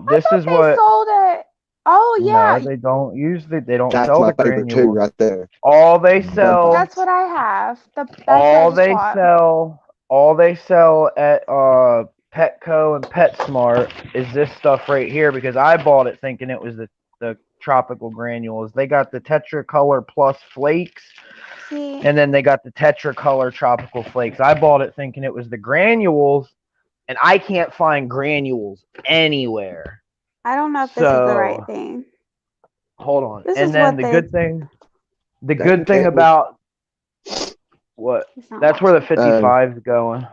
This is They what. sold it. Oh yeah, No, they don't use the. They don't that's sell my the favorite too, granules. right there. All they sell. that's what I have. That's what I All just they bought. sell. All they sell at Petco and PetSmart is this stuff right here because I bought it thinking it was the tropical granules. They got the Tetracolor Plus flakes. See, And then they got the Tetracolor Tropical Flakes. I bought it thinking it was the granules, and I can't find granules anywhere. I don't know if this is the right thing. Hold on. This And is then what the good thing about what? That's where the 55's going.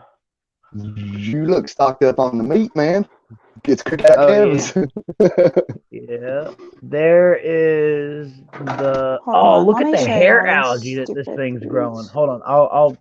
You look stocked up on the meat, man. Gets cooked at Evans. Yeah. There is the Hold oh on, look let at me the show hair y'all algae that this stupid thing's things. growing. Hold on. I'll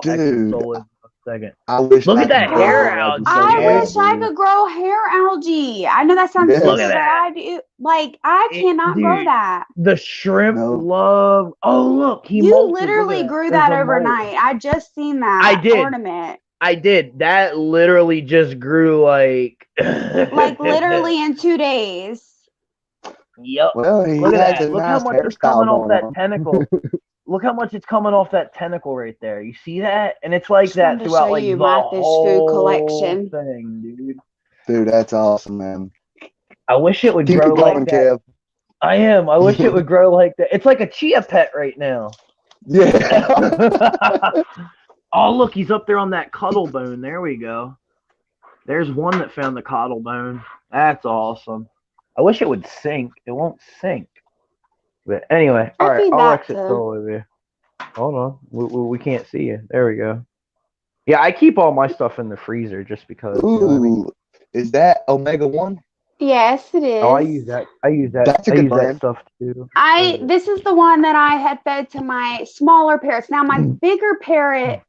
exit Dude. Soul in a second. I wish Look I at that could grow hair hair algae, I man. wish I could grow hair algae. I know that sounds Yes. stupid, Look at but that. I do. Like I cannot grow Dude, that. the shrimp No. love. Oh look, he You molted. Look literally at grew There's that a molt. overnight. I just seen that I did. ornament. I did. That literally just grew like Like literally in 2 days. Yep. Well, he Look at has that. a Look how nice much is hairstyle coming off going that on. tentacle. Look how much it's coming off that tentacle right there. You see that? And it's like Just wanted that to throughout show like you the my fish food whole collection. thing, dude. Dude, that's awesome, man. I wish it would Keep grow it like going, that. Kev. I am. I wish it would grow like that. It's like a chia pet right now. Yeah. Oh, look, he's up there on that cuddle bone. There we go. There's one that found the coddle bone. That's awesome. I wish it would sink. It won't sink. But anyway, all I right, feed I'll that exit to. troll over here. Hold on. We can't see you. There we go. Yeah, I keep all my stuff in the freezer just because. You know what I mean? Ooh, is that Omega 1? Yes, it is. Oh, I use that. I use that. That's a I good use that brand. stuff too. This is the one that I had fed to my smaller parrots. Now my bigger parrot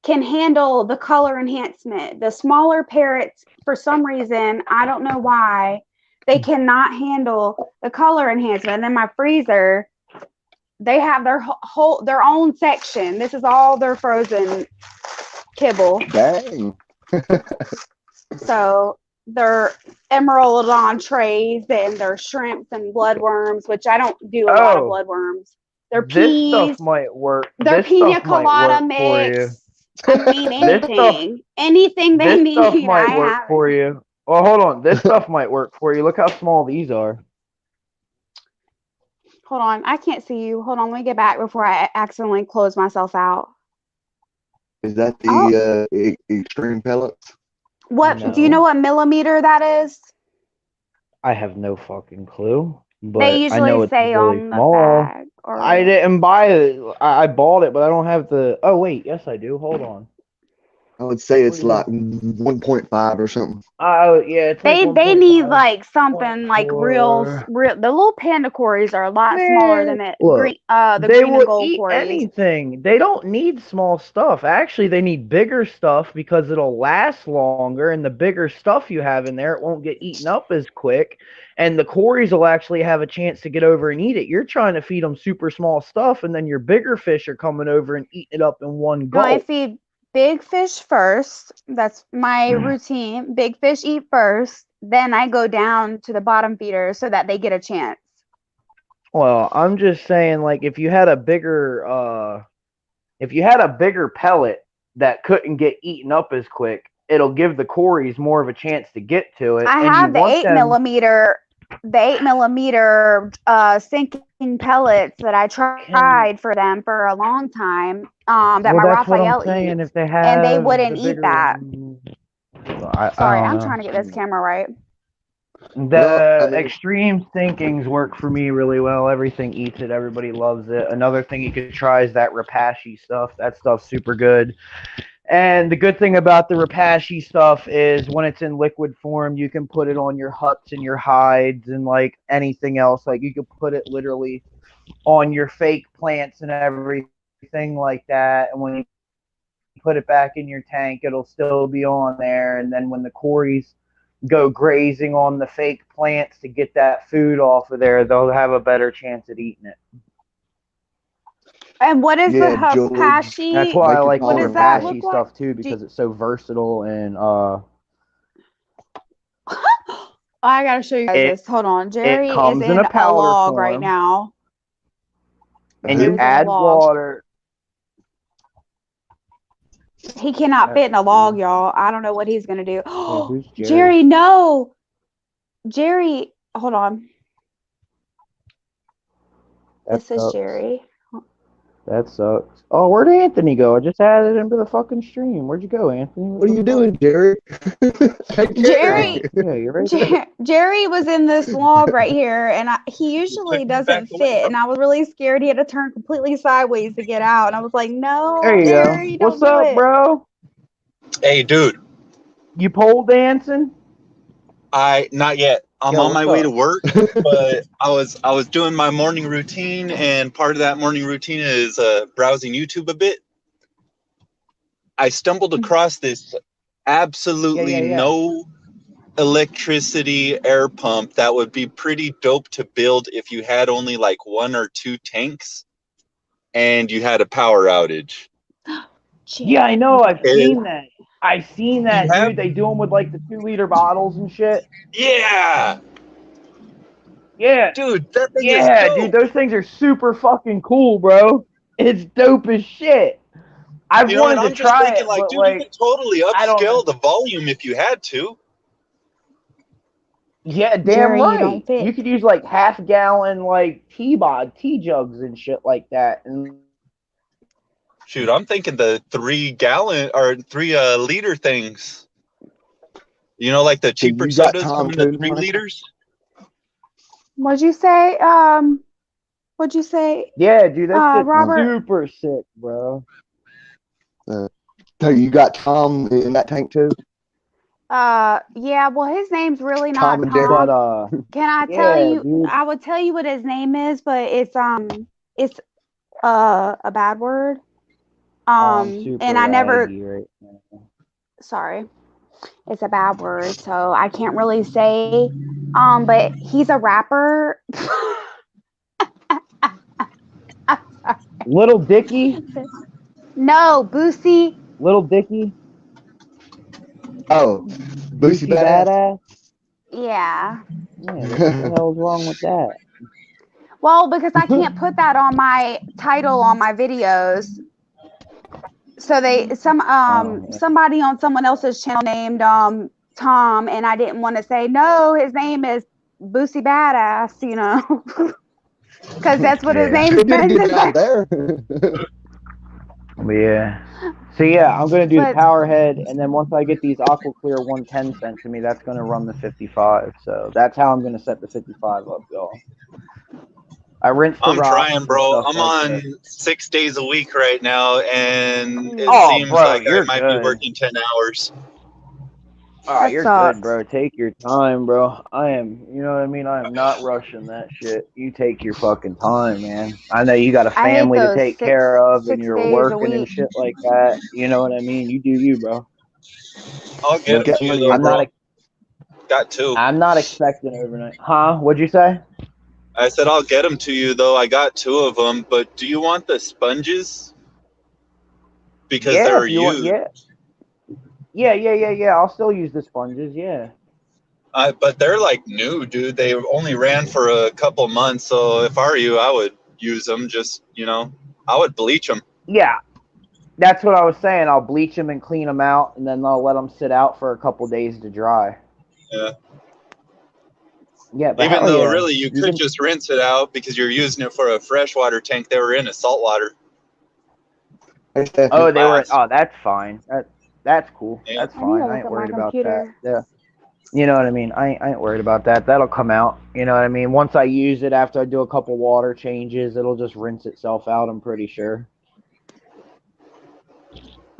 can handle the color enhancement. The smaller parrots, for some reason, I don't know why, they cannot handle the color enhancement. And then my freezer, they have their own section. This is all their frozen kibble. Dang. So their emeraldon trays and their shrimps and bloodworms, which I don't do a lot of bloodworms. Their This peas, stuff might work. their This pina stuff might colada work for you. mix. I mean, stuff- anything they This need, stuff might I work have. for you. Well, hold on. This stuff might work for you. Look how small these are. Hold on, I can't see you. Hold on, let me get back before I accidentally close myself out. Is that the extreme pellets? What No. do you know what millimeter that is? I have no fucking clue. But They I know usually it's say really on the small. bag. Or I didn't buy it. I bought it, but I don't have the. Oh wait, yes I do. Hold on. I would say it's like 1.5 or something. Oh yeah, it's like they need 1.5, like something like real. The little panda cories are a lot smaller than the Look, green the they green will and gold eat cories. anything. They don't need small stuff. Actually, they need bigger stuff because it'll last longer, and the bigger stuff you have in there, it won't get eaten up as quick, and the cories will actually have a chance to get over and eat it. You're trying to feed them super small stuff, and then your bigger fish are coming over and eating it up in one No, I gulp. feed big fish first. That's my routine. Big fish eat first, then I go down to the bottom feeder so that they get a chance. Well, I'm just saying, like, if you had a bigger pellet that couldn't get eaten up as quick, it'll give the cories more of a chance to get to it. I and have you the want 8 millimeter sinking pellets that I tried for them for a long time. That well, my that's what I'm Raphael saying. eats, If they have, and they wouldn't the eat bigger, that. Sorry, I don't I'm know. trying to get this camera right. The Well, I mean- extreme sinkings work for me really well. Everything eats it. Everybody loves it. Another thing you could try is that Rapashi stuff. That stuff's super good. And the good thing about the Rapashi stuff is when it's in liquid form, you can put it on your huts and your hides and like anything else. Like you could put it literally on your fake plants and everything like that. And when you put it back in your tank, it'll still be on there. And then when the cories go grazing on the fake plants to get that food off of there, they'll have a better chance at eating it. And what is the George, Hapashi? That's why I like What the does that Rapashi look like? stuff too, because it's so versatile and I gotta show you guys this. Hold on, Jerry is comes in in a powder log form. right now. and Jerry's you in a add log. water. He cannot fit in a log, y'all. I don't know what he's gonna do. who's Jerry? Jerry, no. Jerry, hold on. That This is sucks. Jerry. That sucks. Oh, where'd Anthony go? I just added him to the fucking stream. Where'd you go, Anthony? What are you doing, Jerry? Hey, Jerry, Yeah, you're right there. Jerry was in this log right here, and he usually doesn't fit. And I was really scared he had to turn completely sideways to get out. And I was like, "No, There you Jerry, go. don't What's up, do it." bro? Hey, dude. You pole dancing? Not yet. I'm Yo, on my what's way up? to work, but I was doing my morning routine, and part of that morning routine is browsing YouTube a bit. I stumbled across this absolutely no electricity air pump that would be pretty dope to build if you had only like 1 or 2 tanks and you had a power outage. Yeah, I know. I've Hey. seen that. I've seen that, You have? dude. They do them with like the 2-liter bottles and shit. Yeah, Yeah. dude, that thing is Yeah, dope. dude. Those things are super fucking cool, bro. It's dope as shit. I've You know, and wanted I'm to just try thinking, it, like, but dude, you like, could totally I don't know. upscale the volume if you had to. Yeah, damn Jerry, you right. don't fit. You could use like half-gallon like tea jugs and shit like that. And Shoot, I'm thinking the 3-gallon or 3 liter things. You know, like the cheaper you got sodas Tom come in the too, 3 Mike? liters. What'd you say? What'd you say? yeah, dude, that shit's Robert. super sick, bro. So you got Tom in that tank too? Yeah. Well, his name's really Tom not and Derek. Tom. But Can I tell yeah, you? dude. I would tell you what his name is, but it's a bad word. I'm super And I never. laggy right now. Sorry, it's a bad word, so I can't really say. But he's a rapper. Little Dicky? No, Boosie. Oh, Boosie Badass. Yeah. Yeah, what the hell's wrong with that? Well, because I can't put that on my title on my videos. So somebody on someone else's channel named Tom, and I didn't want to say no, his name is Boosie Badass, you know. Because that's what his name's Did a been good since job there. Yeah. So yeah, I'm gonna do the But- power head, and then once I get these Aqua Clear 110 sent to me, that's gonna run the 55. So that's how I'm gonna set the 55 up, y'all. I rinsed the I'm rocks trying, and bro. stuff I'm like on that. 6 days a week right now, and it Oh, seems bro, like I you're might be good. working 10 hours. Oh, That you're sucks. good, bro. Take your time, bro. You know what I mean? I am not rushing that shit. You take your fucking time, man. I know you got a I hate family to those take care of, and 6 you're days a working and week. shit like that. You know what I mean? You do you, bro. I'll get them to you, though, I'm bro. not. Got 2. I'm not expecting overnight. Huh? What'd you say? I said I'll get them to you, though. I got 2 of them, but do you want the sponges? Because Yeah, they're if you want, used. yeah. I'll still use the sponges. Yeah. But they're like new, dude. They only ran for a couple months, so if I were you, I would use them. Just, you know, I would bleach them. Yeah. That's what I was saying. I'll bleach them and clean them out, and then I'll let them sit out for a couple days to dry. Yeah. Yeah, but Even hell though yeah. really you could just rinse it out because you're using it for a freshwater tank. They were in a saltwater. Oh, they were. Oh, that's fine. That's cool. Yeah. That's I need to fine. I look ain't at my worried about that. computer. Yeah. You know what I mean? I ain't worried about that. That'll come out. You know what I mean? Once I use it, after I do a couple water changes, it'll just rinse itself out, I'm pretty sure.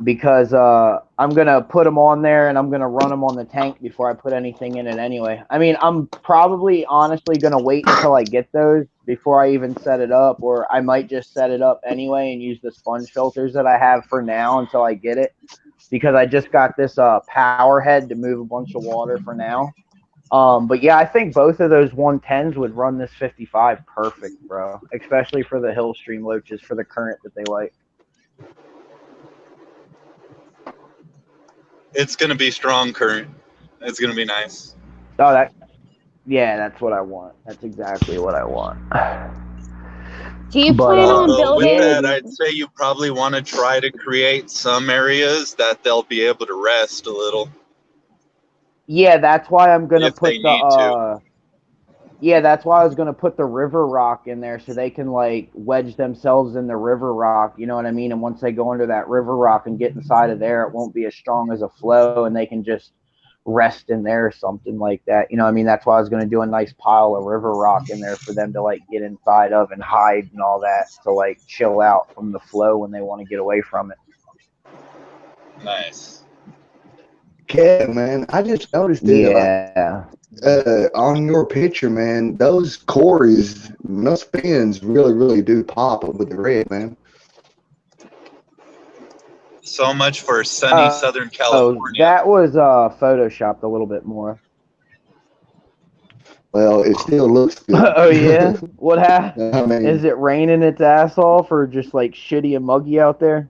Because I'm going to put them on there, and I'm going to run them on the tank before I put anything in it anyway. I mean, I'm probably honestly going to wait until I get those before I even set it up, or I might just set it up anyway and use the sponge filters that I have for now until I get it. Because I just got this power head to move a bunch of water for now. But yeah, I think both of those 110s would run this 55 perfect, bro. Especially for the hill stream loaches, for the current that they like. It's gonna be strong current. It's gonna be nice. Oh, that's what I want. That's exactly what I want. Do you But, plan on Although with building? that, I'd say you probably want to try to create some areas that they'll be able to rest a little. Yeah, that's why I'm gonna If put they need to. Yeah, that's why I was gonna put the river rock in there so they can like wedge themselves in the river rock. You know what I mean? And once they go under that river rock and get inside of there, it won't be as strong as a flow, and they can just rest in there or something like that. You know what I mean? That's why I was gonna do a nice pile of river rock in there for them to like get inside of and hide and all that to like chill out from the flow when they want to get away from it. Nice. Yeah, man. I just noticed it. Yeah. On your picture, man, those Corys, those fins really, really do pop with the red, man. So much for sunny Southern Oh, California. that was photoshopped a little bit more. Well, it still looks good. Oh yeah? What happened? I mean, Is it raining its ass off or just like shitty and muggy out there?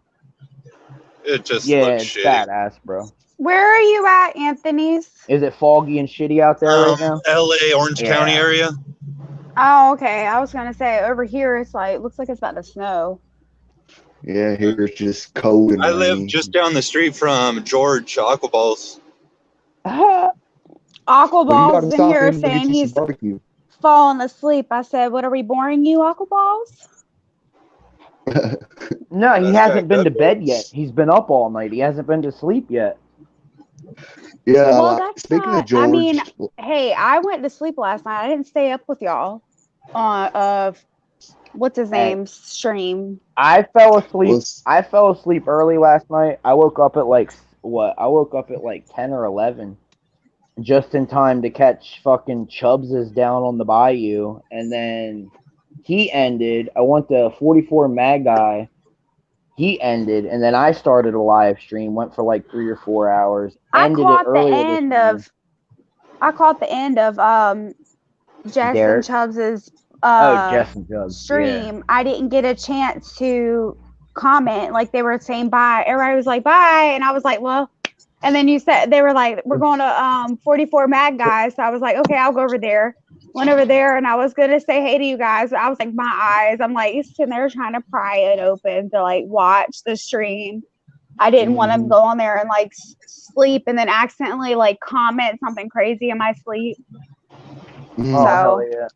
It just Yeah, looks it's shitty. badass, bro. Where are you at, Anthony's? Is it foggy and shitty out there right now? LA, Orange County Yeah. area. Oh, okay. I was gonna say over here it's like looks like it's about to snow. Yeah, here it's just cold and I live rainy. just down the street from George Aquaballs. Aqua Well, you got Ball's to been stop here in and get saying you some he's barbecue. falling asleep. I said, "What, are we boring you, Aqua Balls?" No, he That's hasn't been to jacked up. bed yet. He's been up all night. He hasn't been to sleep yet. Yeah, Well, like, that's speaking of not. I mean, George, hey, I went to sleep last night. I didn't stay up with y'all. Of what's his Hey. name stream. I fell asleep. was I fell asleep early last night. I woke up at like what? I woke up at like 10 or 11, just in time to catch fucking Chubbs's down on the bayou, and then he ended. I went to 44 Mag Guy. He ended, and then I started a live stream. Went for like 3 or 4 hours. I Ended it caught the earlier this end morning. of. I caught the end of Jess Derek? and Chubbs's Jess and Chubbs. stream. I didn't get a chance to comment. Like they were saying bye. Everybody was like bye, and I was like, well. And then you said they were like, we're going to 44 Mag Guys. So I was like, okay, I'll go over there. Went over there, and I was gonna say hey to you guys, but I was like, my eyes. I'm like sitting there trying to pry it open to like watch the stream. I didn't want to Mhm. go on there and like sleep and then accidentally like comment something crazy in my sleep. Mhm. Oh, So- hell yeah.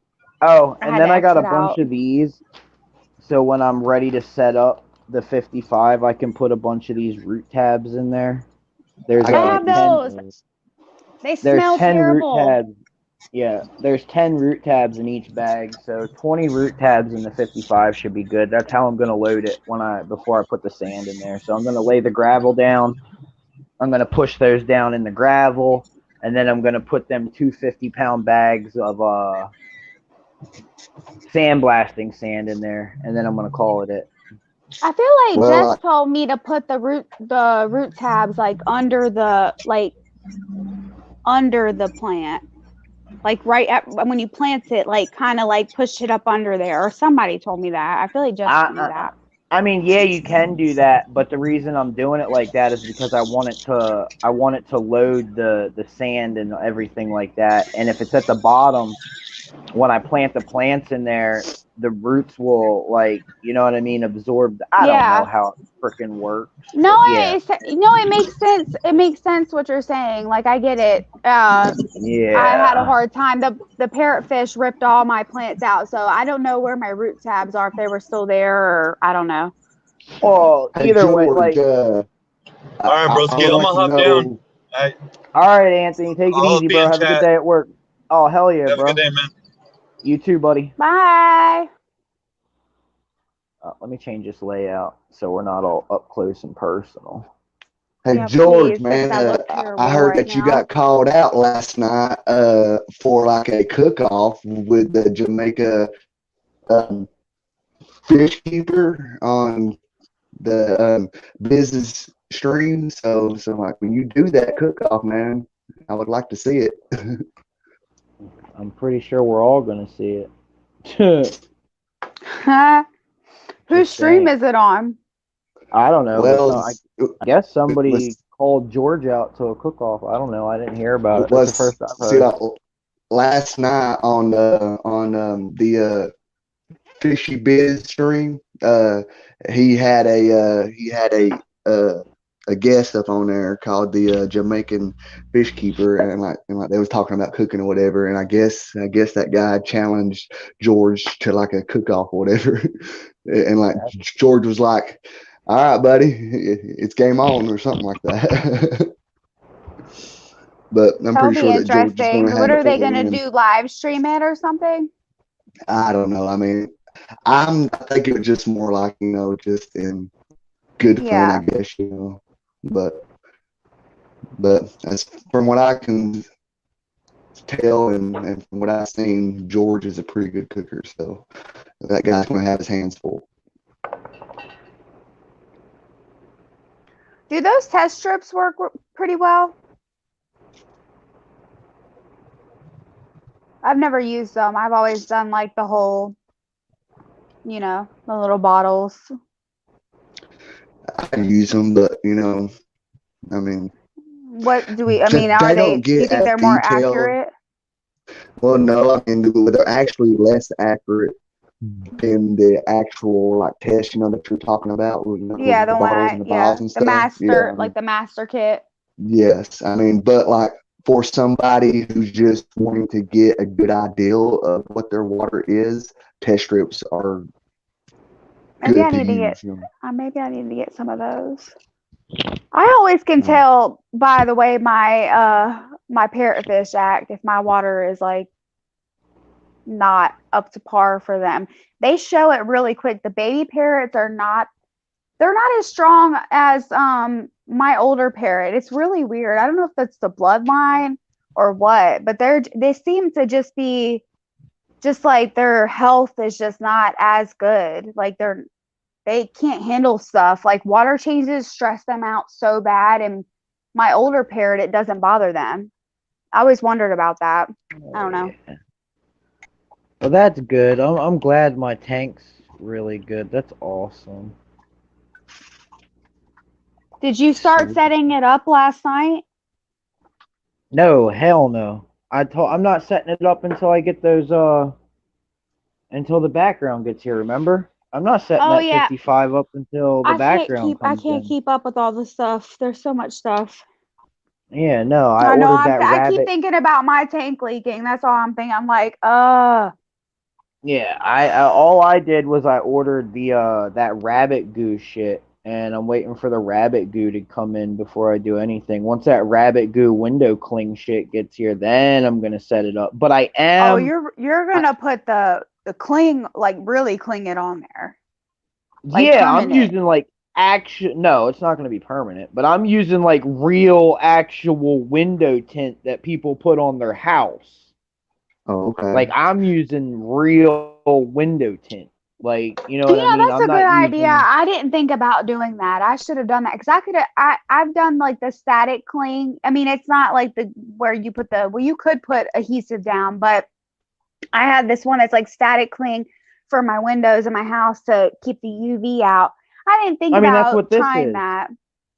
Oh, I and had then to I got a exit bunch out. of these. So when I'm ready to set up the 55, I can put a bunch of these root tabs in there. There's I got have 10 those. They There's smell 10 terrible. root tabs. Yeah, there's 10 root tabs in each bag, so 20 root tabs in the 55 should be good. That's how I'm gonna load it before I put the sand in there. So I'm gonna lay the gravel down. I'm gonna push those down in the gravel, and then I'm gonna put them 250-pound bags of sandblasting sand in there, and then I'm gonna call it. I feel like Well, Jess told me to put the root tabs like under the plant. Like right at when you plant it, like kind of like push it up under there. Or somebody told me that. I feel like Jess told me that. I mean, yeah, you can do that, but the reason I'm doing it like that is because I want it to load the sand and everything like that. And if it's at the bottom, when I plant the plants in there, the roots will, like, you know what I mean, absorb. I don't know how it freaking works. No, Yeah. it makes sense. It makes sense what you're saying. Like I get it. Yeah. I had a hard time. The parrotfish ripped all my plants out, so I don't know where my root tabs are, if they were still there, or I don't know. Well, hey, either way, George, like, All right, broski, I'm gonna hop down. all right, Anthony, take it I'll easy, be bro. in Have a chat. good day at work. Oh, hell yeah, Have bro. a good day, man. You too, buddy. Bye. Let me change this layout so we're not all up close and personal. Hey, Yeah, George, please, man, because I look I terrible heard right that you now. got called out last night for like a cook-off with the Jamaica fish keeper on the business stream. So like when you do that cook-off, man, I would like to see it. I'm pretty sure we're all gonna see it. Whose stream is it on? I don't know. But Well, I guess somebody let's- called George out to a cook-off. I don't know. I didn't hear about it. let's That's the first I've see, heard. last night on the Fishy Biz stream, he had a guest up on there called the Jamaican fish keeper, and like they was talking about cooking or whatever, and I guess that guy challenged George to like a cook-off or whatever, and like George was like, "All right, buddy, it's game on," or something like that. But I'm That'll pretty be sure that George is interesting. going to What have are it they for going to him. do? Live stream it or something? I don't know. I mean, I think it was just more like, just in good fun, Yeah. I guess, But as from what I can tell and from what I've seen, George is a pretty good cooker, so that guy's going to have his hands full. Do those test strips work pretty well? I've never used them. I've always done like the whole, the little bottles. I use them, but I mean, What do we? I They mean, are don't do you get think as they're more detailed. accurate? well, no, I mean, they're actually less accurate, than the actual like test, that you're talking about, with Yeah, the the one bottles and the vials and the stuff. Yeah, master, like the master kit. yes. But like for somebody who's just wanting to get a good idea of what their water is, test strips are Maybe good I to need to get use. maybe I need to get some of those. I always can Mm. tell by the way my parrotfish act if my water is like not up to par for them. They show it really quick. The baby parrots are not they're not as strong as my older parrot. It's really weird. I don't know if that's the bloodline or what, but they seem to just be just like their health is just not as good. Like they can't handle stuff. Like water changes stress them out so bad, and my older parrot, it doesn't bother them. I always wondered about that. I don't know. Yeah. Well, that's good. I'm glad my tank's really good. That's awesome. Did you start Sweet. setting it up last night? No, hell no. I'm not setting it up until I get those until the background gets here, remember? I'm not setting Oh that yeah. 55 up until the background I comes can't in. keep up with all the stuff. There's so much stuff. Yeah, no, I I know. ordered that I keep rabbit. thinking about my tank leaking. That's all I'm thinking. I'm like, Yeah, I all I did was I ordered the that rabbit goo shit, and I'm waiting for the rabbit goo to come in before I do anything. Once that rabbit goo window cling shit gets here, then I'm gonna set it up. But I oh, am, you're gonna put the cling, like really cling it on there, like yeah, I'm permanent. using like action. No, it's not gonna be permanent, but I'm using like real actual window tint that people put on their house. Oh, okay. Like I'm using real window tint. Like, you know what I mean? That's I'm a good not idea. using. I didn't think about doing that. I should have done that because I could have. I've done like the static cling. I mean, it's not like the where you put the well, you could put adhesive down, but I had this one that's like static cling for my windows in my house to keep the UV out. I didn't think I mean, that's about what this trying is. that.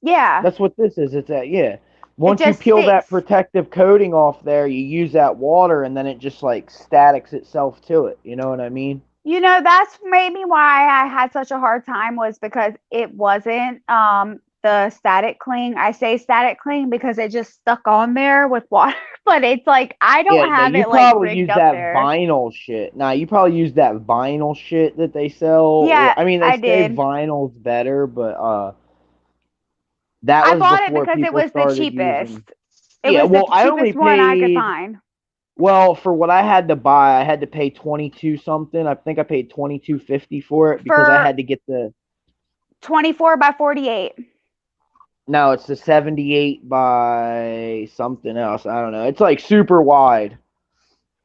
Yeah, That's what this is. It's that, yeah. it Once you just peel sticks. that protective coating off there, you use that water, and then it just like statics itself to it. You know what I mean? That's maybe why I had such a hard time was because it wasn't the static cling. I say static cling because it just stuck on there with water, but it's like I Yeah, don't no, have you it like probably rigged use up that there. vinyl shit. Nah, you probably use that vinyl shit that they sell, Yeah, or I mean, they I say did. vinyl's better, but that I was bought it before because it people was the started cheapest. using. It Yeah, was the well, I only cheapest one I could paid. find. Well, for what I had to buy, I had to pay 22 something. I think I paid 22.50 for it because I For had to get the. 24 by 48. No, it's the 78 by something else. I don't know. It's like super wide.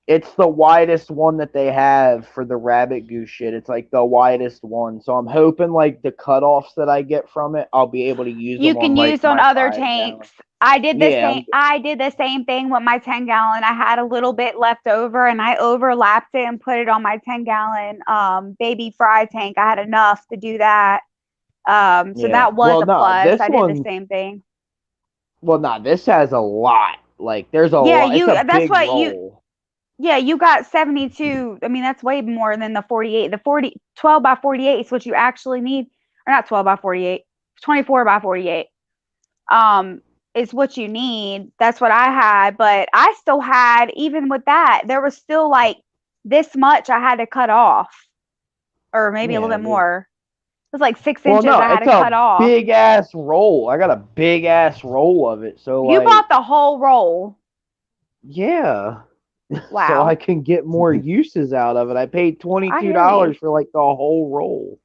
It's the widest one that they have for the rabbit goose shit. It's like the widest one. So I'm hoping like the cutoffs that I get from it, I'll be able to use You them can on like use on my other 5 gallon. tanks. I did the Yeah, same. I did the same thing with my 10-gallon. I had a little bit left over, and I overlapped it and put it on my 10-gallon baby fry tank. I had enough to do that. So yeah. that was Well, a no, plus. this I did the one. same thing. Well, no, this has a lot. Like, there's a Yeah, lot. It's you. a That's big what you. roll. Yeah, you got 72. I mean, that's way more than the 48. The 12 by 48 is what you actually need. Or not 12 by 48, 24 by 48. Um, is what you need. That's what I had. But I still had, even with that, there was still like this much I had to cut off. Or maybe a little Yeah. bit more. It was like 6 inches No, I had it's to cut a off. big ass roll. I got a big ass roll of it. So You like, bought the whole roll. yeah. So I Wow. can get more uses out of it. I paid I $22 hear you. for like the whole roll.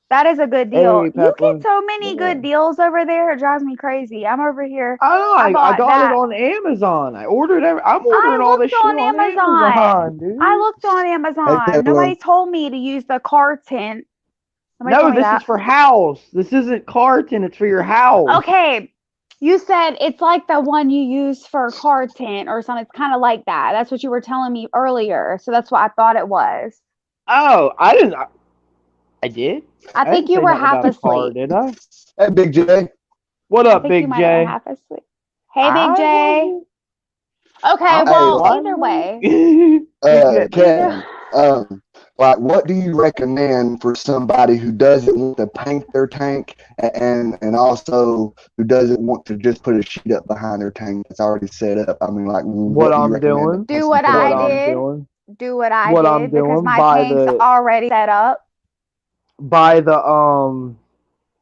That is a good deal. Hey, You get Pepper. so many Yeah. good deals over there. It drives me crazy. I'm over here. I know. I I bought got it that. on Amazon. I'm ordering I all this looked shit on on Amazon. Amazon, I dude. looked on Hey, Amazon. Pepper. Nobody told me to use the car tint. Nobody No, told me this is that. for house. This isn't carton. It's for your house. Okay. You said it's like the one you use for car tint or something. It's kind of like that. That's what you were telling me earlier. So that's what I thought it was. Oh, I didn't. I did. I I think didn't you say were nothing half about a car, asleep. did I? Hey, Big J. What I up, think you Big might have been J? half asleep. Hey, Big I J. wasn't. Okay, I'm Hey, well, alive. either way. Big J. Either Kevin. like, what do you recommend for somebody who doesn't want to paint their tank and also who doesn't want to just put a sheet up behind their tank that's already set up? I mean, like, What what do you I'm recommend? doing, Do Person what put what I up? I'm did. doing, Do what I what I'm did because doing my by tank's the already set up. by the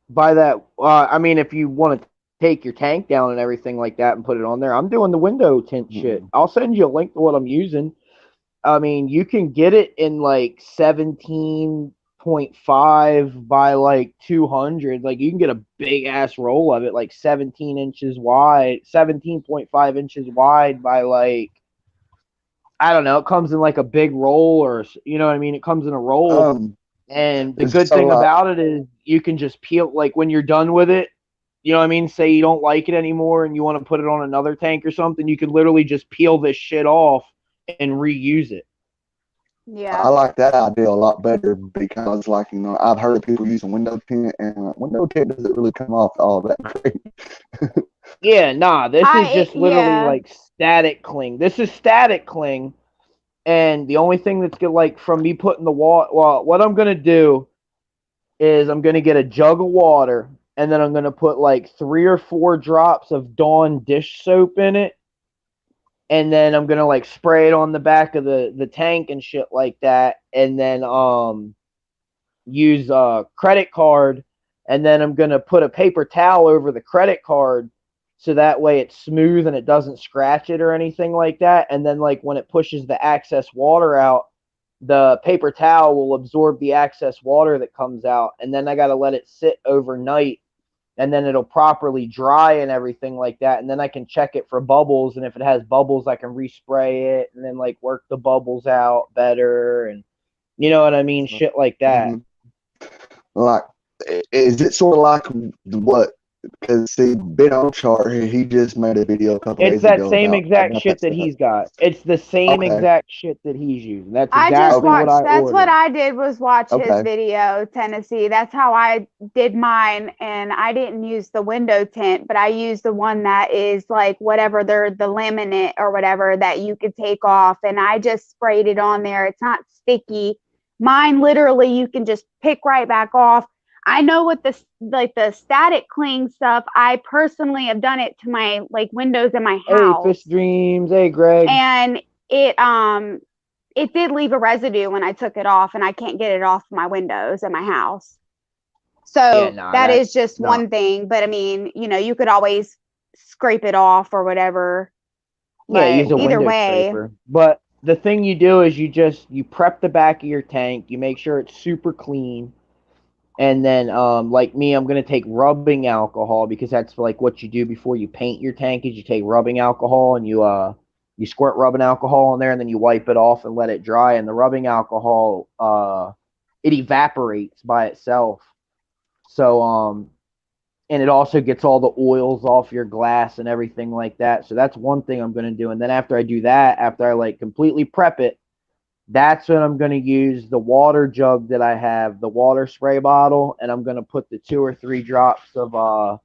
by that. I mean, if you want to take your tank down and everything like that and put it on there, I'm doing the window tint shit. I'll send you a link to what I'm using. I mean, you can get it in like 17.5 by like 200. Like you can get a big ass roll of it, like 17 inches wide, 17.5 inches wide by like, I don't know. It comes in like a big roll, or you know what I mean. It comes in a roll, Um, and the good so thing like, about it is you can just peel. Like when you're done with it, you know what I mean. Say you don't like it anymore, and you want to put it on another tank or something, you can literally just peel this shit off and reuse it. I Yeah. like that idea a lot better because, like, you know, I've heard of people using window tint, and window tint doesn't really come off all that great. Yeah, nah, this is just literally Yeah. like static cling. This is static cling, and the only thing that's good, like from me putting the water, well, what I'm gonna do is I'm gonna get a jug of water, and then I'm gonna put like 3 or 4 drops of Dawn dish soap in it, and then I'm gonna like spray it on the back of the tank and shit like that, and then use a credit card, and then I'm gonna put a paper towel over the credit card so that way it's smooth and it doesn't scratch it or anything like that. And then like when it pushes the excess water out, the paper towel will absorb the excess water that comes out, and then I gotta let it sit overnight, and then it'll properly dry and everything like that. And then I can check it for bubbles, and if it has bubbles, I can respray it and then like work the bubbles out better, and you know what I mean, shit like that. Mhm. Like, is it sort of like what? Because see, Ben Ochart, he just made a video a couple It's days that ago same exact about that shit that stuff. he's got. It's the same Okay, exact shit that he's using. That's I just exactly what okay, I watched, that's what ordered. I did was watch his okay. video, Tennessee. That's how I did mine. And I didn't use the window tint, but I used the one that is like whatever they're the laminate or whatever that you could take off. And I just sprayed it on there. It's not sticky. Mine literally you can just pick right back off. I know with the like the static cling stuff, I personally have done it to my like windows in my Hey, Fish house. Dreams. Hey, Greg. And it did leave a residue when I took it off, and I can't get it off my windows in my house. Yeah, So nah, that that's is just not. one thing. But I mean, you could always scrape it off or whatever. Yeah, But use a either window way, scraper. But the thing you do is you prep the back of your tank. You make sure it's super clean. And then, like me, I'm gonna take rubbing alcohol because that's like what you do before you paint your tank. Is you take rubbing alcohol and you squirt rubbing alcohol in there, and then you wipe it off and let it dry. And the rubbing alcohol it evaporates by itself. So and it also gets all the oils off your glass and everything like that. So that's one thing I'm gonna do. And then after I do that, after I like completely prep it, that's when I'm going to use the water jug that I have, the water spray bottle, and I'm going to put the 2 or 3 drops of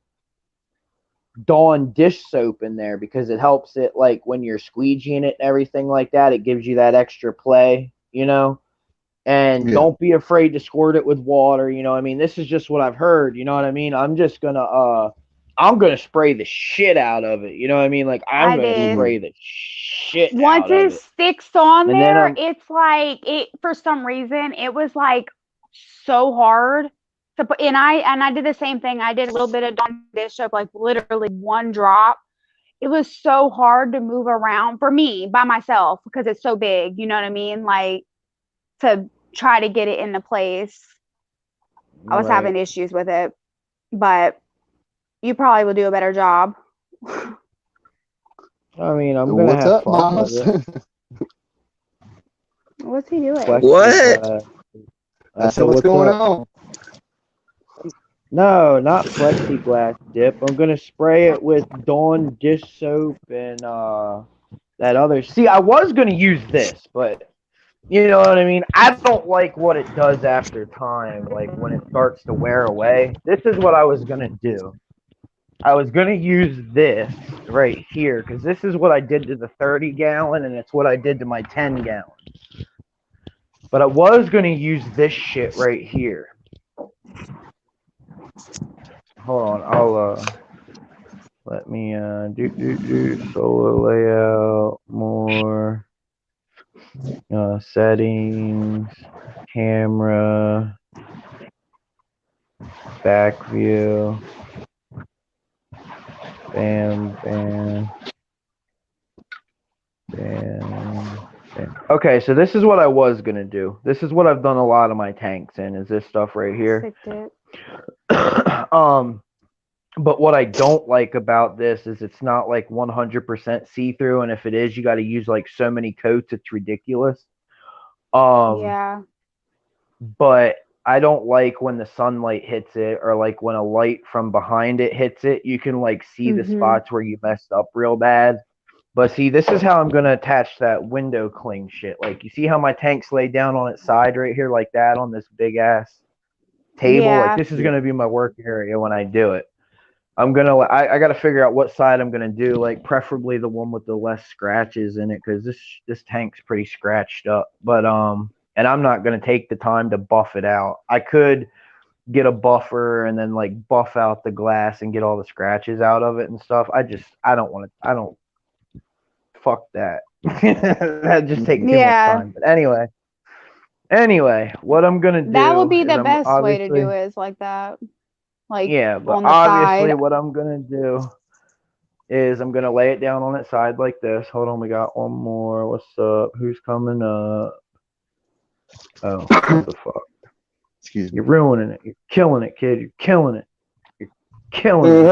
Dawn dish soap in there because it helps it like when you're squeegeeing it and everything like that. It gives you that extra play, you know. And Yeah, don't be afraid to squirt it with water. You know what I mean? This is just what I've heard. You know what I mean? I'm gonna spray the shit out of it. You know what I mean? Like I'm I gonna hmm, did. spray the shit Once out of it it. sticks on And then there, I'm it's like it for some reason it was like so hard to put. And I did the same thing. I did a little bit of Dawn dish soap, like literally 1 drop. It was so hard to move around for me by myself because it's so big. You know what I mean? Like to try to get it into place. I was right. having issues with it, but you probably will do a better job. I mean, I'm gonna what's have up, fun with mamas? it. What's he doing? What? Plexiglass. I I said, said, what's "What's going up?" on? No, not plexiglass dip. I'm gonna spray it with Dawn dish soap and that other. See, I was gonna use this, but you know what I mean. I don't like what it does after time, like when it starts to wear away. This is what I was gonna do. I was gonna use this right here because this is what I did to the 30 gallon, and it's what I did to my 10 gallon. But I was gonna use this shit right here. Hold on, I'll let me do solo layout, more settings, camera, back view, bam, bam, bam, bam. Okay, so this is what I was gonna do. This is what I've done a lot of my tanks in, is this stuff right here. But what I don't like about this is it's not like 100% see-through, and if it is, you got to use like so many coats, it's ridiculous. Yeah. But I don't like when the sunlight hits it, or like when a light from behind it hits it, you can like see the spots where you messed up real bad. But see, this is how I'm going to attach that window cling shit. Like, you see how my tank's laid down on its side right here like that on this big ass table? Yeah. Like, this is going to be my work area when I do it. I'm gonna. I got to figure out what side I'm gonna do. Like, preferably the one with the less scratches in it, because this tank's pretty scratched up. But and I'm not gonna take the time to buff it out. I could get a buffer and then like buff out the glass and get all the scratches out of it and stuff. I don't want to. I don't. Fuck that. That just takes too much time. But anyway, what I'm gonna do. That would be the best way to do it, is like that. Like, yeah, but on the obviously side. what I'm gonna do is I'm gonna lay it down on its side like this. Hold on, we got one more. What's up? Who's coming up? Oh, what the fuck? Excuse me. You're ruining it. You're killing it, kid. You're killing it. You're killing it.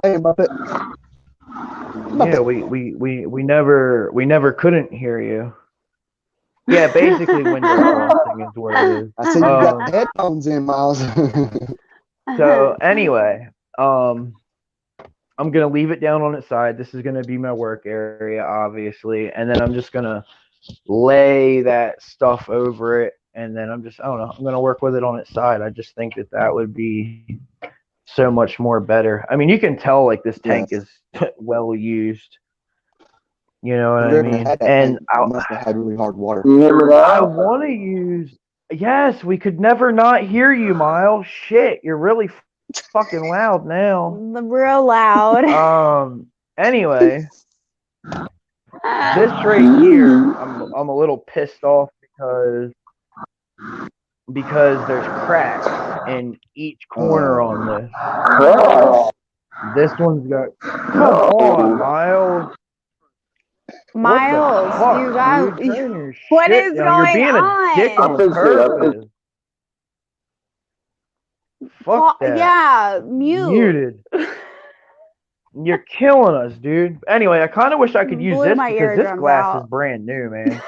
Hey, Muppet. Yeah, we never couldn't hear you. Yeah, basically window crossing is what it is. I said you got headphones in, Miles. So anyway, I'm gonna leave it down on its side. This is gonna be my work area, obviously, and then I'm just gonna lay that stuff over it, and then I don't know, I'm gonna work with it on its side. I just think that would be so much more better. I mean, you can tell like this tank is well used. You know what I mean? And I must have had really hard water. I want to use. Yes, we could never not hear you, Miles. Shit, you're really fucking loud now. Real loud. Anyway, this right here, I'm a little pissed off because there's cracks in each corner on this. This one's got. Come on, Miles. Miles, you guys. What is going on? You're being a dick on purpose. Fuck that. Yeah, muted. You're killing us, dude. Anyway, I kind of wish I could use this because this glass is brand new, man.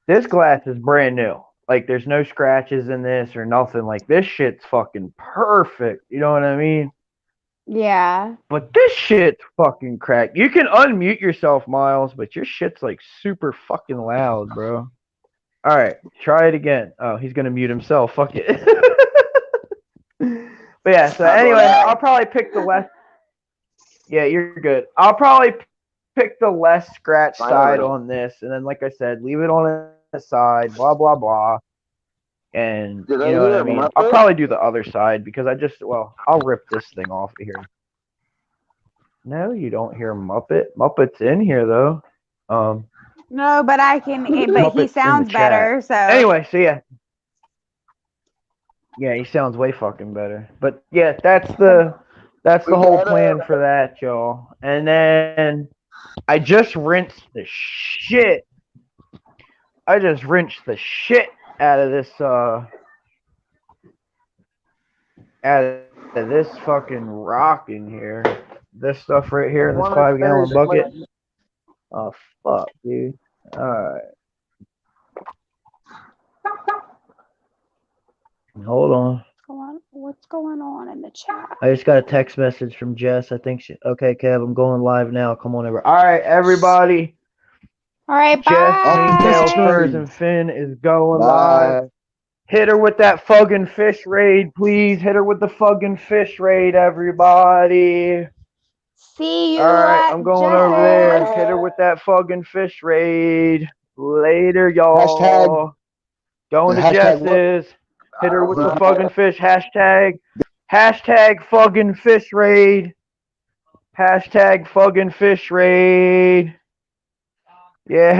This glass is brand new. Like, there's no scratches in this or nothing. Like, this shit's fucking perfect. You know what I mean? Yeah. But this shit's fucking cracked. You can unmute yourself, Miles, but your shit's like super fucking loud, bro. All right, try it again. Oh, he's gonna mute himself. Fuck it. But yeah, so anyway, I'll probably pick the less. Yeah, you're good. I'll probably pick the less scratch side on this, and then, like I said, leave it on the side. Blah blah blah. And you know what I mean? I'll probably do the other side because I'll rip this thing off of here. No, you don't hear Muppet. Muppet's in here though. No, but I can. But he sounds better. So anyway, so yeah, he sounds way fucking better. But yeah, that's the whole plan for that, y'all. And then I just rinsed the shit. Out of this fucking rock in here. This stuff right here in this 5-gallon bucket. Oh fuck, dude. Alright. Hold on. What's going on in the chat? I just got a text message from Jess. I think okay, Kev, I'm going live now. Come on over. Alright, everybody. All right, Jess, Spurs, and Finn is going live. Hit her with that fucking fish raid, please. Hit her with the fucking fish raid, everybody. See you. All right, I'm going over there. Hit her with that fucking fish raid. Later, y'all. Going to Hashtag what? Jess's. Hit her with the fucking fish. Hashtag fucking fish raid. Hashtag fucking fish raid. Yeah.